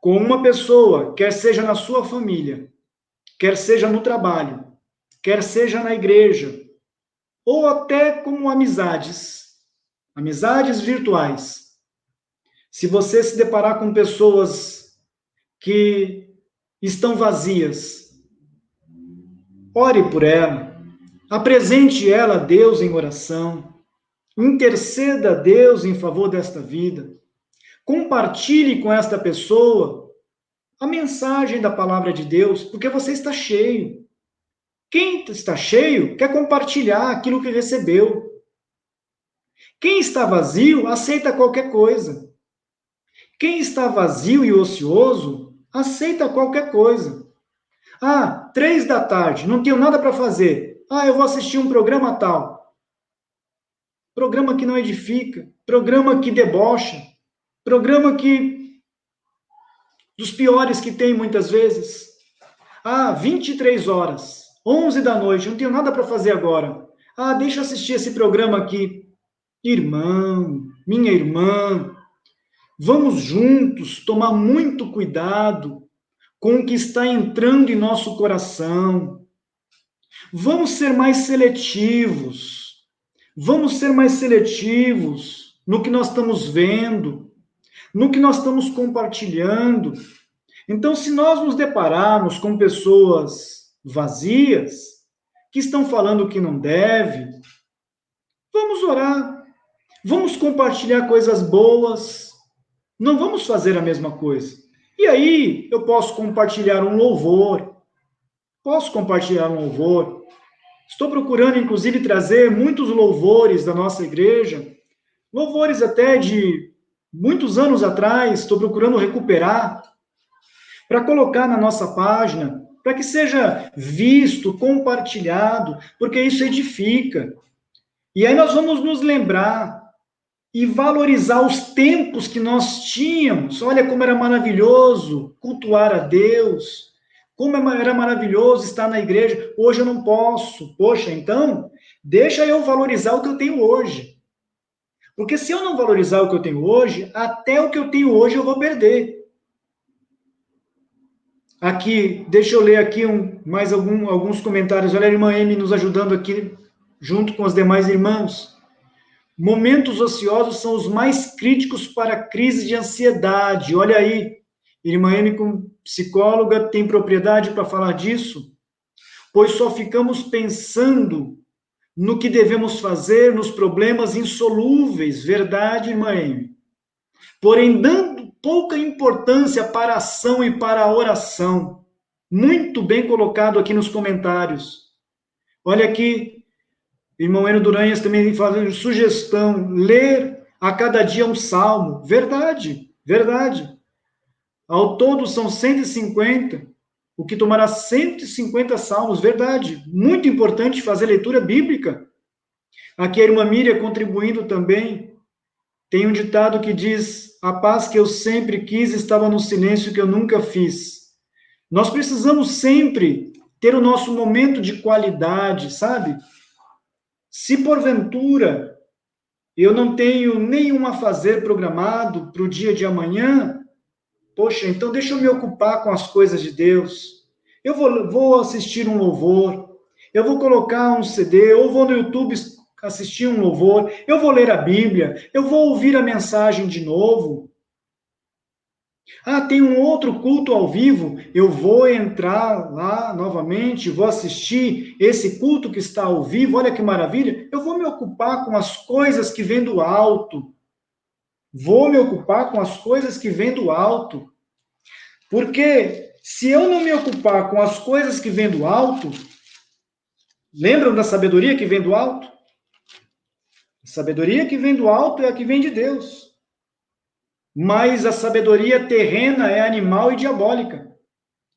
com uma pessoa, quer seja na sua família, quer seja no trabalho, quer seja na igreja, ou até como amizades virtuais. Se você se deparar com pessoas que estão vazias, ore por ela, apresente ela a Deus em oração, interceda a Deus em favor desta vida, compartilhe com esta pessoa a mensagem da palavra de Deus, porque você está cheio. Quem está cheio quer compartilhar aquilo que recebeu. Quem está vazio aceita qualquer coisa. Quem está vazio e ocioso aceita qualquer coisa. 3 da tarde, não tenho nada para fazer. Eu vou assistir um programa tal. Programa que não edifica, programa que debocha, programa que dos piores que tem muitas vezes. 23 horas, 11 da noite, não tenho nada para fazer agora. Deixa eu assistir esse programa aqui. Irmão, minha irmã, vamos juntos tomar muito cuidado com o que está entrando em nosso coração. Vamos ser mais seletivos. Vamos ser mais seletivos no que nós estamos vendo, no que nós estamos compartilhando. Então, se nós nos depararmos com pessoas vazias, que estão falando o que não deve, vamos orar, vamos compartilhar coisas boas, não vamos fazer a mesma coisa. E aí, eu posso compartilhar um louvor, Estou procurando, inclusive, trazer muitos louvores da nossa igreja, louvores até de muitos anos atrás, estou procurando recuperar, para colocar na nossa página, para que seja visto, compartilhado, porque isso edifica. E aí nós vamos nos lembrar e valorizar os tempos que nós tínhamos. Olha como era maravilhoso cultuar a Deus, como era maravilhoso estar na igreja. Hoje eu não posso. Poxa, então, deixa eu valorizar o que eu tenho hoje. Porque se eu não valorizar o que eu tenho hoje, até o que eu tenho hoje eu vou perder. Aqui, deixa eu ler aqui mais alguns comentários. Olha a irmã Amy nos ajudando aqui, junto com os demais irmãos. Momentos ociosos são os mais críticos para a crise de ansiedade. Olha aí, irmã Amy, como psicóloga, tem propriedade para falar disso? Pois só ficamos pensando no que devemos fazer, nos problemas insolúveis. Verdade, irmã Amy? Porém, dando pouca importância para a ação e para a oração. Muito bem colocado aqui nos comentários. Olha aqui, irmão Eno Duranhas também fazendo sugestão, ler a cada dia um salmo. Verdade, verdade. Ao todo são 150, o que tomará 150 salmos. Verdade, muito importante fazer leitura bíblica. Aqui a irmã Miriam contribuindo também. Tem um ditado que diz: a paz que eu sempre quis estava no silêncio que eu nunca fiz. Nós precisamos sempre ter o nosso momento de qualidade, sabe? Se porventura eu não tenho nenhum a fazer programado para o dia de amanhã, poxa, então deixa eu me ocupar com as coisas de Deus. Eu vou assistir um louvor, eu vou colocar um CD, ou vou no YouTube assistir um louvor, eu vou ler a Bíblia, eu vou ouvir a mensagem de novo. Tem um outro culto ao vivo, eu vou entrar lá novamente, vou assistir esse culto que está ao vivo, olha que maravilha. Eu vou me ocupar com as coisas que vêm do alto. Porque se eu não me ocupar com as coisas que vêm do alto, lembram da sabedoria que vem do alto? A sabedoria que vem do alto é a que vem de Deus. Mas a sabedoria terrena é animal e diabólica.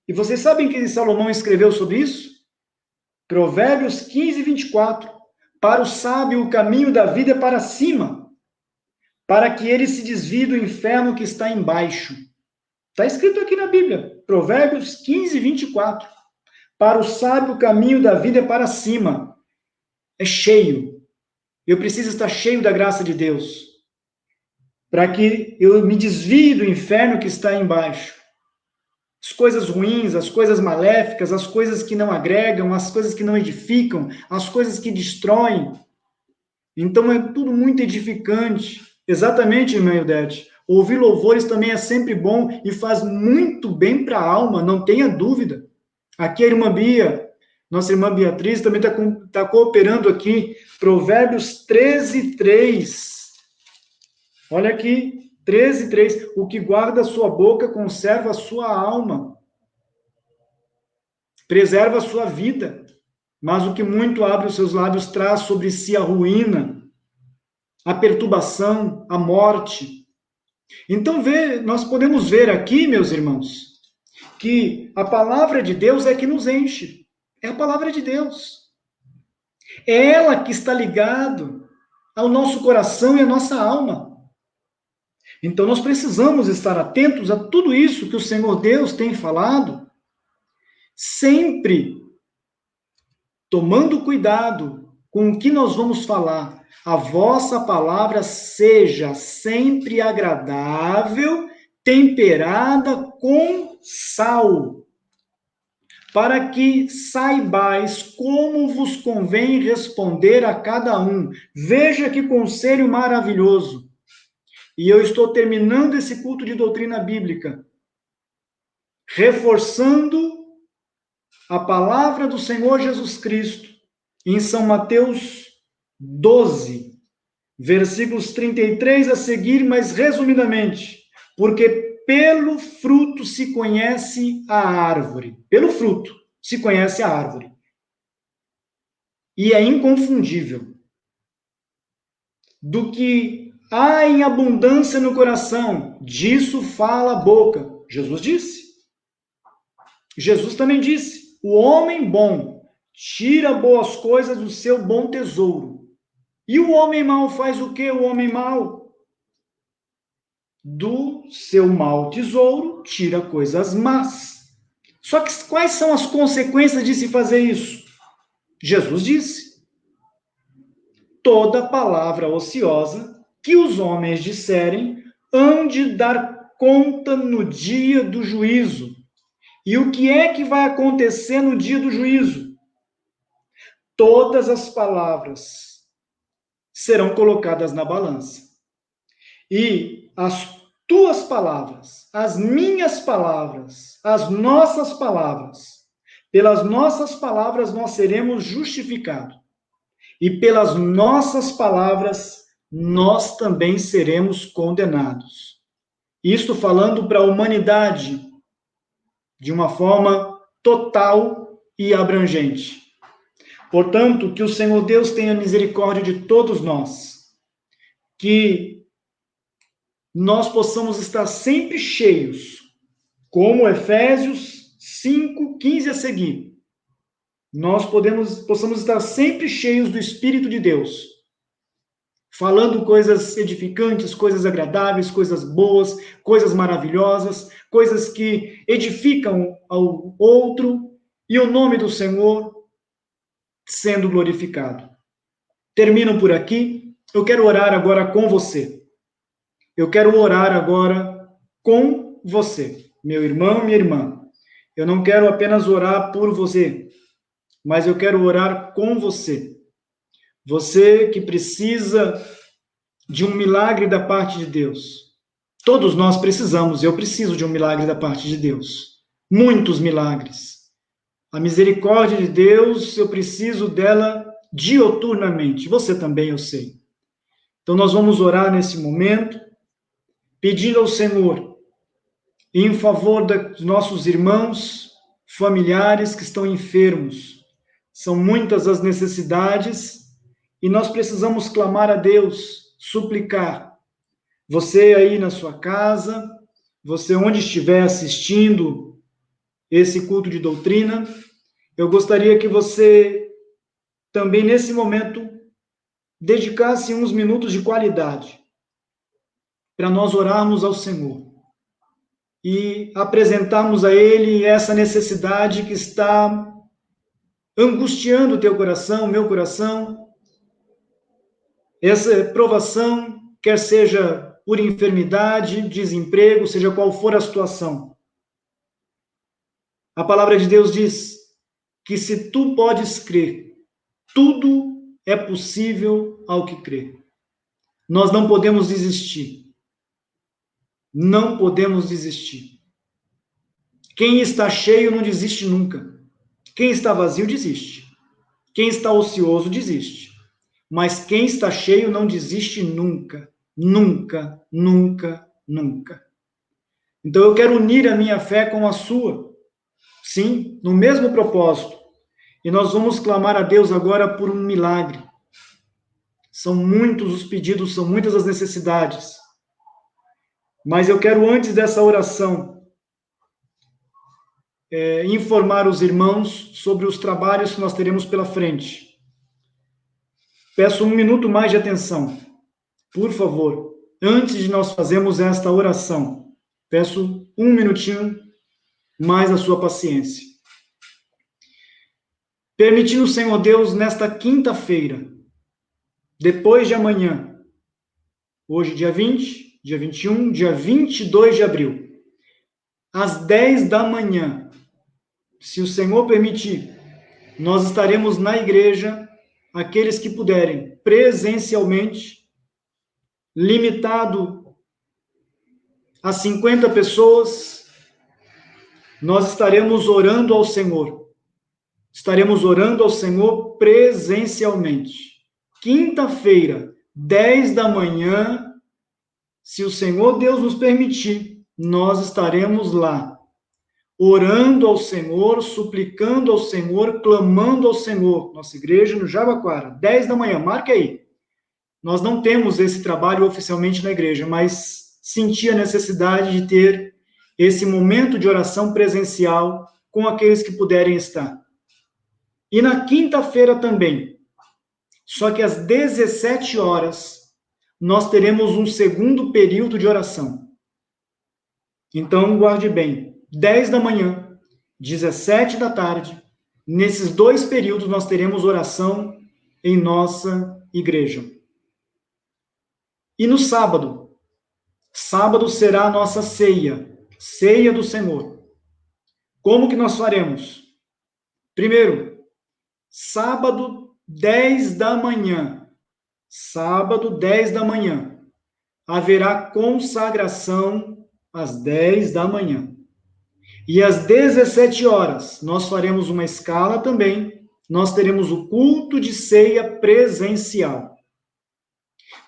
E vocês sabem que Salomão escreveu sobre isso? Provérbios 15, 24. Para o sábio, o caminho da vida é para cima, para que ele se desvie do inferno que está embaixo. Está escrito aqui na Bíblia. Provérbios 15, 24. Para o sábio, o caminho da vida é para cima. É cheio. Eu preciso estar cheio da graça de Deus, para que eu me desvie do inferno que está embaixo. As coisas ruins, as coisas maléficas, as coisas que não agregam, as coisas que não edificam, as coisas que destroem. Então é tudo muito edificante. Exatamente, irmã Eudete. Ouvir louvores também é sempre bom e faz muito bem para a alma, não tenha dúvida. Aqui a irmã Bia, nossa irmã Beatriz, também está cooperando aqui. Provérbios 13, 3. Olha aqui, 13, 3. O que guarda a sua boca conserva a sua alma. Preserva a sua vida. Mas o que muito abre os seus lábios traz sobre si a ruína, a perturbação, a morte. Então, nós podemos ver aqui, meus irmãos, que a palavra de Deus é que nos enche. É a palavra de Deus. É ela que está ligada ao nosso coração e à nossa alma. Então, nós precisamos estar atentos a tudo isso que o Senhor Deus tem falado. sempre tomando cuidado com o que nós vamos falar. A vossa palavra seja sempre agradável, temperada com sal, para que saibais como vos convém responder a cada um. Veja que conselho maravilhoso. E eu estou terminando esse culto de doutrina bíblica, reforçando a palavra do Senhor Jesus Cristo, em São Mateus 12, versículos 33 a seguir, mas resumidamente, porque pelo fruto se conhece a árvore. Pelo fruto se conhece a árvore. E é inconfundível. Do que há em abundância no coração, disso fala a boca. Jesus disse. Jesus também disse: o homem bom tira boas coisas do seu bom tesouro. E o homem mau faz o quê? O homem mau do seu mau tesouro tira coisas más. Só que quais são as consequências de se fazer isso? Jesus disse: toda palavra ociosa que os homens disserem hão de dar conta no dia do juízo. E o que é que vai acontecer no dia do juízo? Todas as palavras serão colocadas na balança. E as tuas palavras, as minhas palavras, as nossas palavras, pelas nossas palavras nós seremos justificados. E pelas nossas palavras nós também seremos condenados. Isto falando para a humanidade de uma forma total e abrangente. Portanto, que o Senhor Deus tenha misericórdia de todos nós, que nós possamos estar sempre cheios, como Efésios 5, 15 a seguir. Nós possamos estar sempre cheios do Espírito de Deus, falando coisas edificantes, coisas agradáveis, coisas boas, coisas maravilhosas, coisas que edificam ao outro, e o nome do Senhor sendo glorificado. Termino por aqui. Eu quero orar agora com você. Eu quero orar agora com você, meu irmão, minha irmã. Eu não quero apenas orar por você, mas eu quero orar com você. Você que precisa de um milagre da parte de Deus. Todos nós precisamos, eu preciso de um milagre da parte de Deus. Muitos milagres. A misericórdia de Deus, eu preciso dela dioturnamente. Você também, eu sei. Então nós vamos orar nesse momento, pedindo ao Senhor, em favor dos nossos irmãos, familiares que estão enfermos. São muitas as necessidades e nós precisamos clamar a Deus, suplicar. Você aí na sua casa, você onde estiver assistindo esse culto de doutrina, eu gostaria que você também nesse momento dedicasse uns minutos de qualidade para nós orarmos ao Senhor e apresentarmos a Ele essa necessidade que está angustiando o teu coração, o meu coração, essa provação, quer seja por enfermidade, desemprego, seja qual for a situação. A palavra de Deus diz que se tu podes crer, tudo é possível ao que crê. Nós não podemos desistir. Não podemos desistir. Quem está cheio não desiste nunca. Quem está vazio desiste. Quem está ocioso desiste. Mas quem está cheio não desiste nunca. Nunca, nunca, nunca. Então eu quero unir a minha fé com a sua. Sim, no mesmo propósito. E nós vamos clamar a Deus agora por um milagre. São muitos os pedidos, são muitas as necessidades. Mas eu quero, antes dessa oração, informar os irmãos sobre os trabalhos que nós teremos pela frente. Peço um minuto mais de atenção, por favor, antes de nós fazermos esta oração. Peço um minutinho mais a sua paciência. Permitindo o Senhor Deus, nesta quinta-feira, depois de amanhã, hoje dia 20, dia 21, dia 22 de abril, às 10 da manhã, se o Senhor permitir, nós estaremos na igreja, aqueles que puderem, presencialmente, limitado a 50 pessoas, nós estaremos orando ao Senhor. Estaremos orando ao Senhor presencialmente. Quinta-feira, 10 da manhã, se o Senhor Deus nos permitir, nós estaremos lá, orando ao Senhor, suplicando ao Senhor, clamando ao Senhor. Nossa igreja no Jabaquara, 10 da manhã, marque aí. Nós não temos esse trabalho oficialmente na igreja, mas senti a necessidade de ter esse momento de oração presencial com aqueles que puderem estar. E na quinta-feira também, só que às 17 horas, nós teremos um segundo período de oração. Então, guarde bem, 10 da manhã, 17 da tarde, nesses dois períodos nós teremos oração em nossa igreja. E no sábado, sábado será a nossa ceia, ceia do Senhor. Como que nós faremos? Primeiro, sábado, 10 da manhã, sábado, 10 da manhã, haverá consagração às 10 da manhã. E às 17 horas, nós faremos uma escala também, nós teremos o culto de ceia presencial.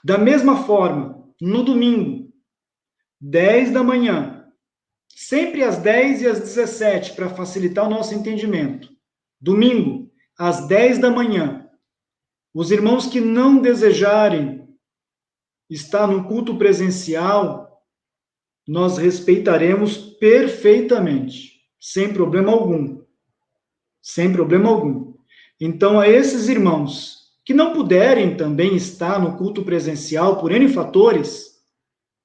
Da mesma forma, no domingo, 10 da manhã, sempre às 10 e às 17, para facilitar o nosso entendimento. Domingo, às 10 da manhã, os irmãos que não desejarem estar no culto presencial, nós respeitaremos perfeitamente, sem problema algum. Sem problema algum. Então, a esses irmãos que não puderem também estar no culto presencial por N fatores,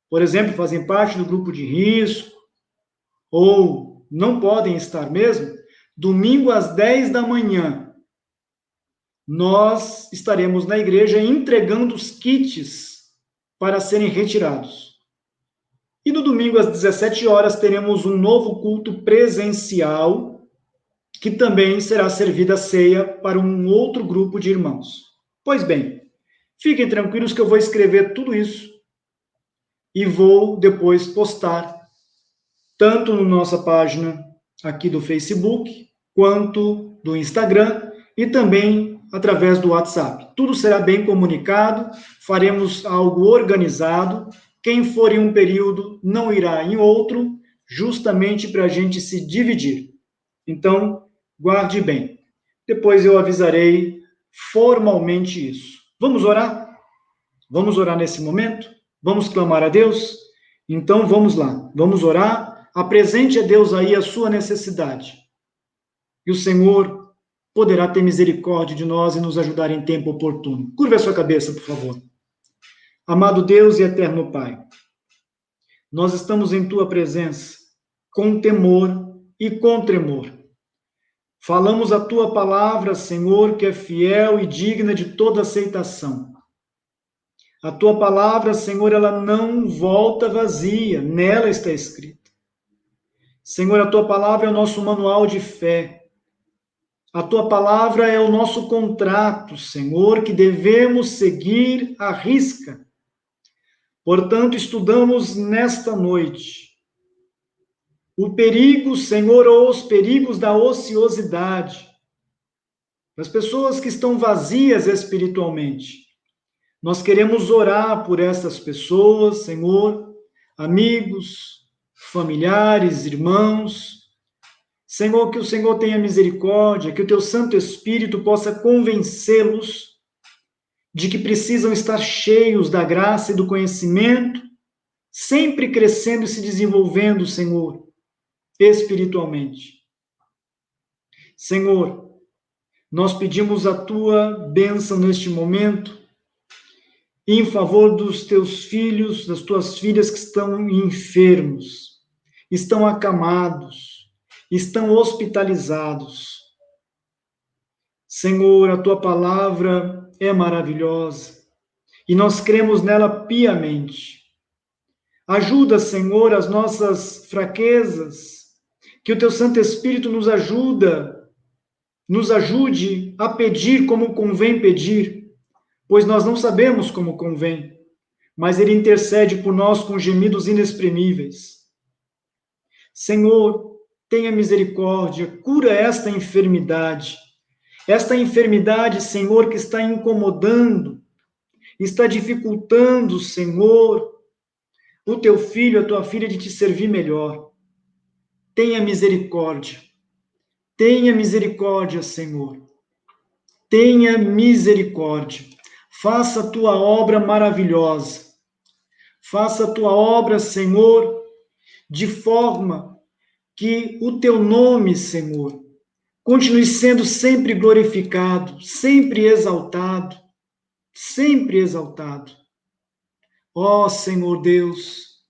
por exemplo, fazem parte do grupo de risco, ou não podem estar mesmo, domingo às 10 da manhã, nós estaremos na igreja entregando os kits para serem retirados. E no domingo às 17 horas teremos um novo culto presencial, que também será servida a ceia para um outro grupo de irmãos. Pois bem, fiquem tranquilos que eu vou escrever tudo isso e vou depois postar, tanto na nossa página aqui do Facebook, quanto do Instagram e também através do WhatsApp. Tudo será bem comunicado, faremos algo organizado. Quem for em um período não irá em outro, justamente para a gente se dividir. Então, guarde bem. Depois eu avisarei formalmente isso. Vamos orar? Vamos orar nesse momento? Vamos clamar a Deus? Então, vamos lá. Vamos orar. Apresente a Deus aí a sua necessidade. E o Senhor poderá ter misericórdia de nós e nos ajudar em tempo oportuno. Curva a sua cabeça, por favor. Amado Deus e eterno Pai, nós estamos em Tua presença, com temor e com tremor. Falamos a Tua palavra, Senhor, que é fiel e digna de toda aceitação. A Tua palavra, Senhor, ela não volta vazia, nela está escrito. Senhor, a Tua palavra é o nosso manual de fé. A Tua palavra é o nosso contrato, Senhor, que devemos seguir à risca. Portanto, estudamos nesta noite o perigo, Senhor, ou os perigos da ociosidade, das pessoas que estão vazias espiritualmente. Nós queremos orar por essas pessoas, Senhor, amigos, familiares, irmãos. Senhor, que o Senhor tenha misericórdia, que o Teu Santo Espírito possa convencê-los de que precisam estar cheios da graça e do conhecimento, sempre crescendo e se desenvolvendo, Senhor, espiritualmente. Senhor, nós pedimos a Tua bênção neste momento, em favor dos Teus filhos, das Tuas filhas que estão enfermos, estão acamados, estão hospitalizados. Senhor, a tua palavra é maravilhosa e nós cremos nela piamente. Ajuda, Senhor, as nossas fraquezas, que o teu Santo Espírito nos ajude a pedir como convém pedir, pois nós não sabemos como convém, mas ele intercede por nós com gemidos inexprimíveis. Senhor, tenha misericórdia, cura esta enfermidade, Senhor, que está incomodando, está dificultando, Senhor, o teu filho, a tua filha, de te servir melhor. Tenha misericórdia, Senhor, tenha misericórdia, faça a tua obra maravilhosa, faça a tua obra, Senhor, de forma que o teu nome, Senhor, continue sendo sempre glorificado, sempre exaltado, sempre exaltado. Ó Senhor Deus,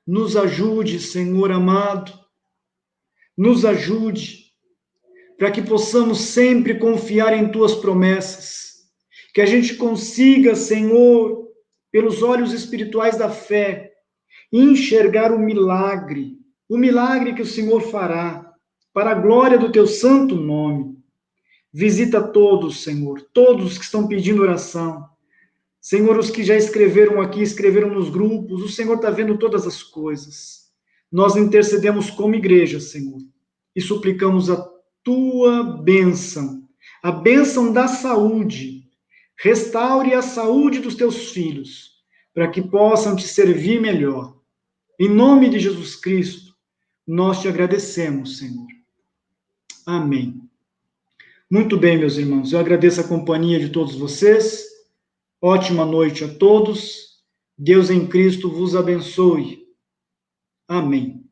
nos ajude, Senhor amado, nos ajude, para que possamos sempre confiar em tuas promessas, que a gente consiga, Senhor, pelos olhos espirituais da fé, enxergar o milagre que o Senhor fará, para a glória do teu santo nome. Visita todos, Senhor, todos que estão pedindo oração. Senhor, os que já escreveram aqui, escreveram nos grupos, o Senhor está vendo todas as coisas. Nós intercedemos como igreja, Senhor, e suplicamos a tua bênção, a bênção da saúde. Restaure a saúde dos teus filhos, para que possam te servir melhor. Em nome de Jesus Cristo, nós te agradecemos, Senhor. Amém. Muito bem, meus irmãos, eu agradeço a companhia de todos vocês. Ótima noite a todos. Deus em Cristo vos abençoe. Amém.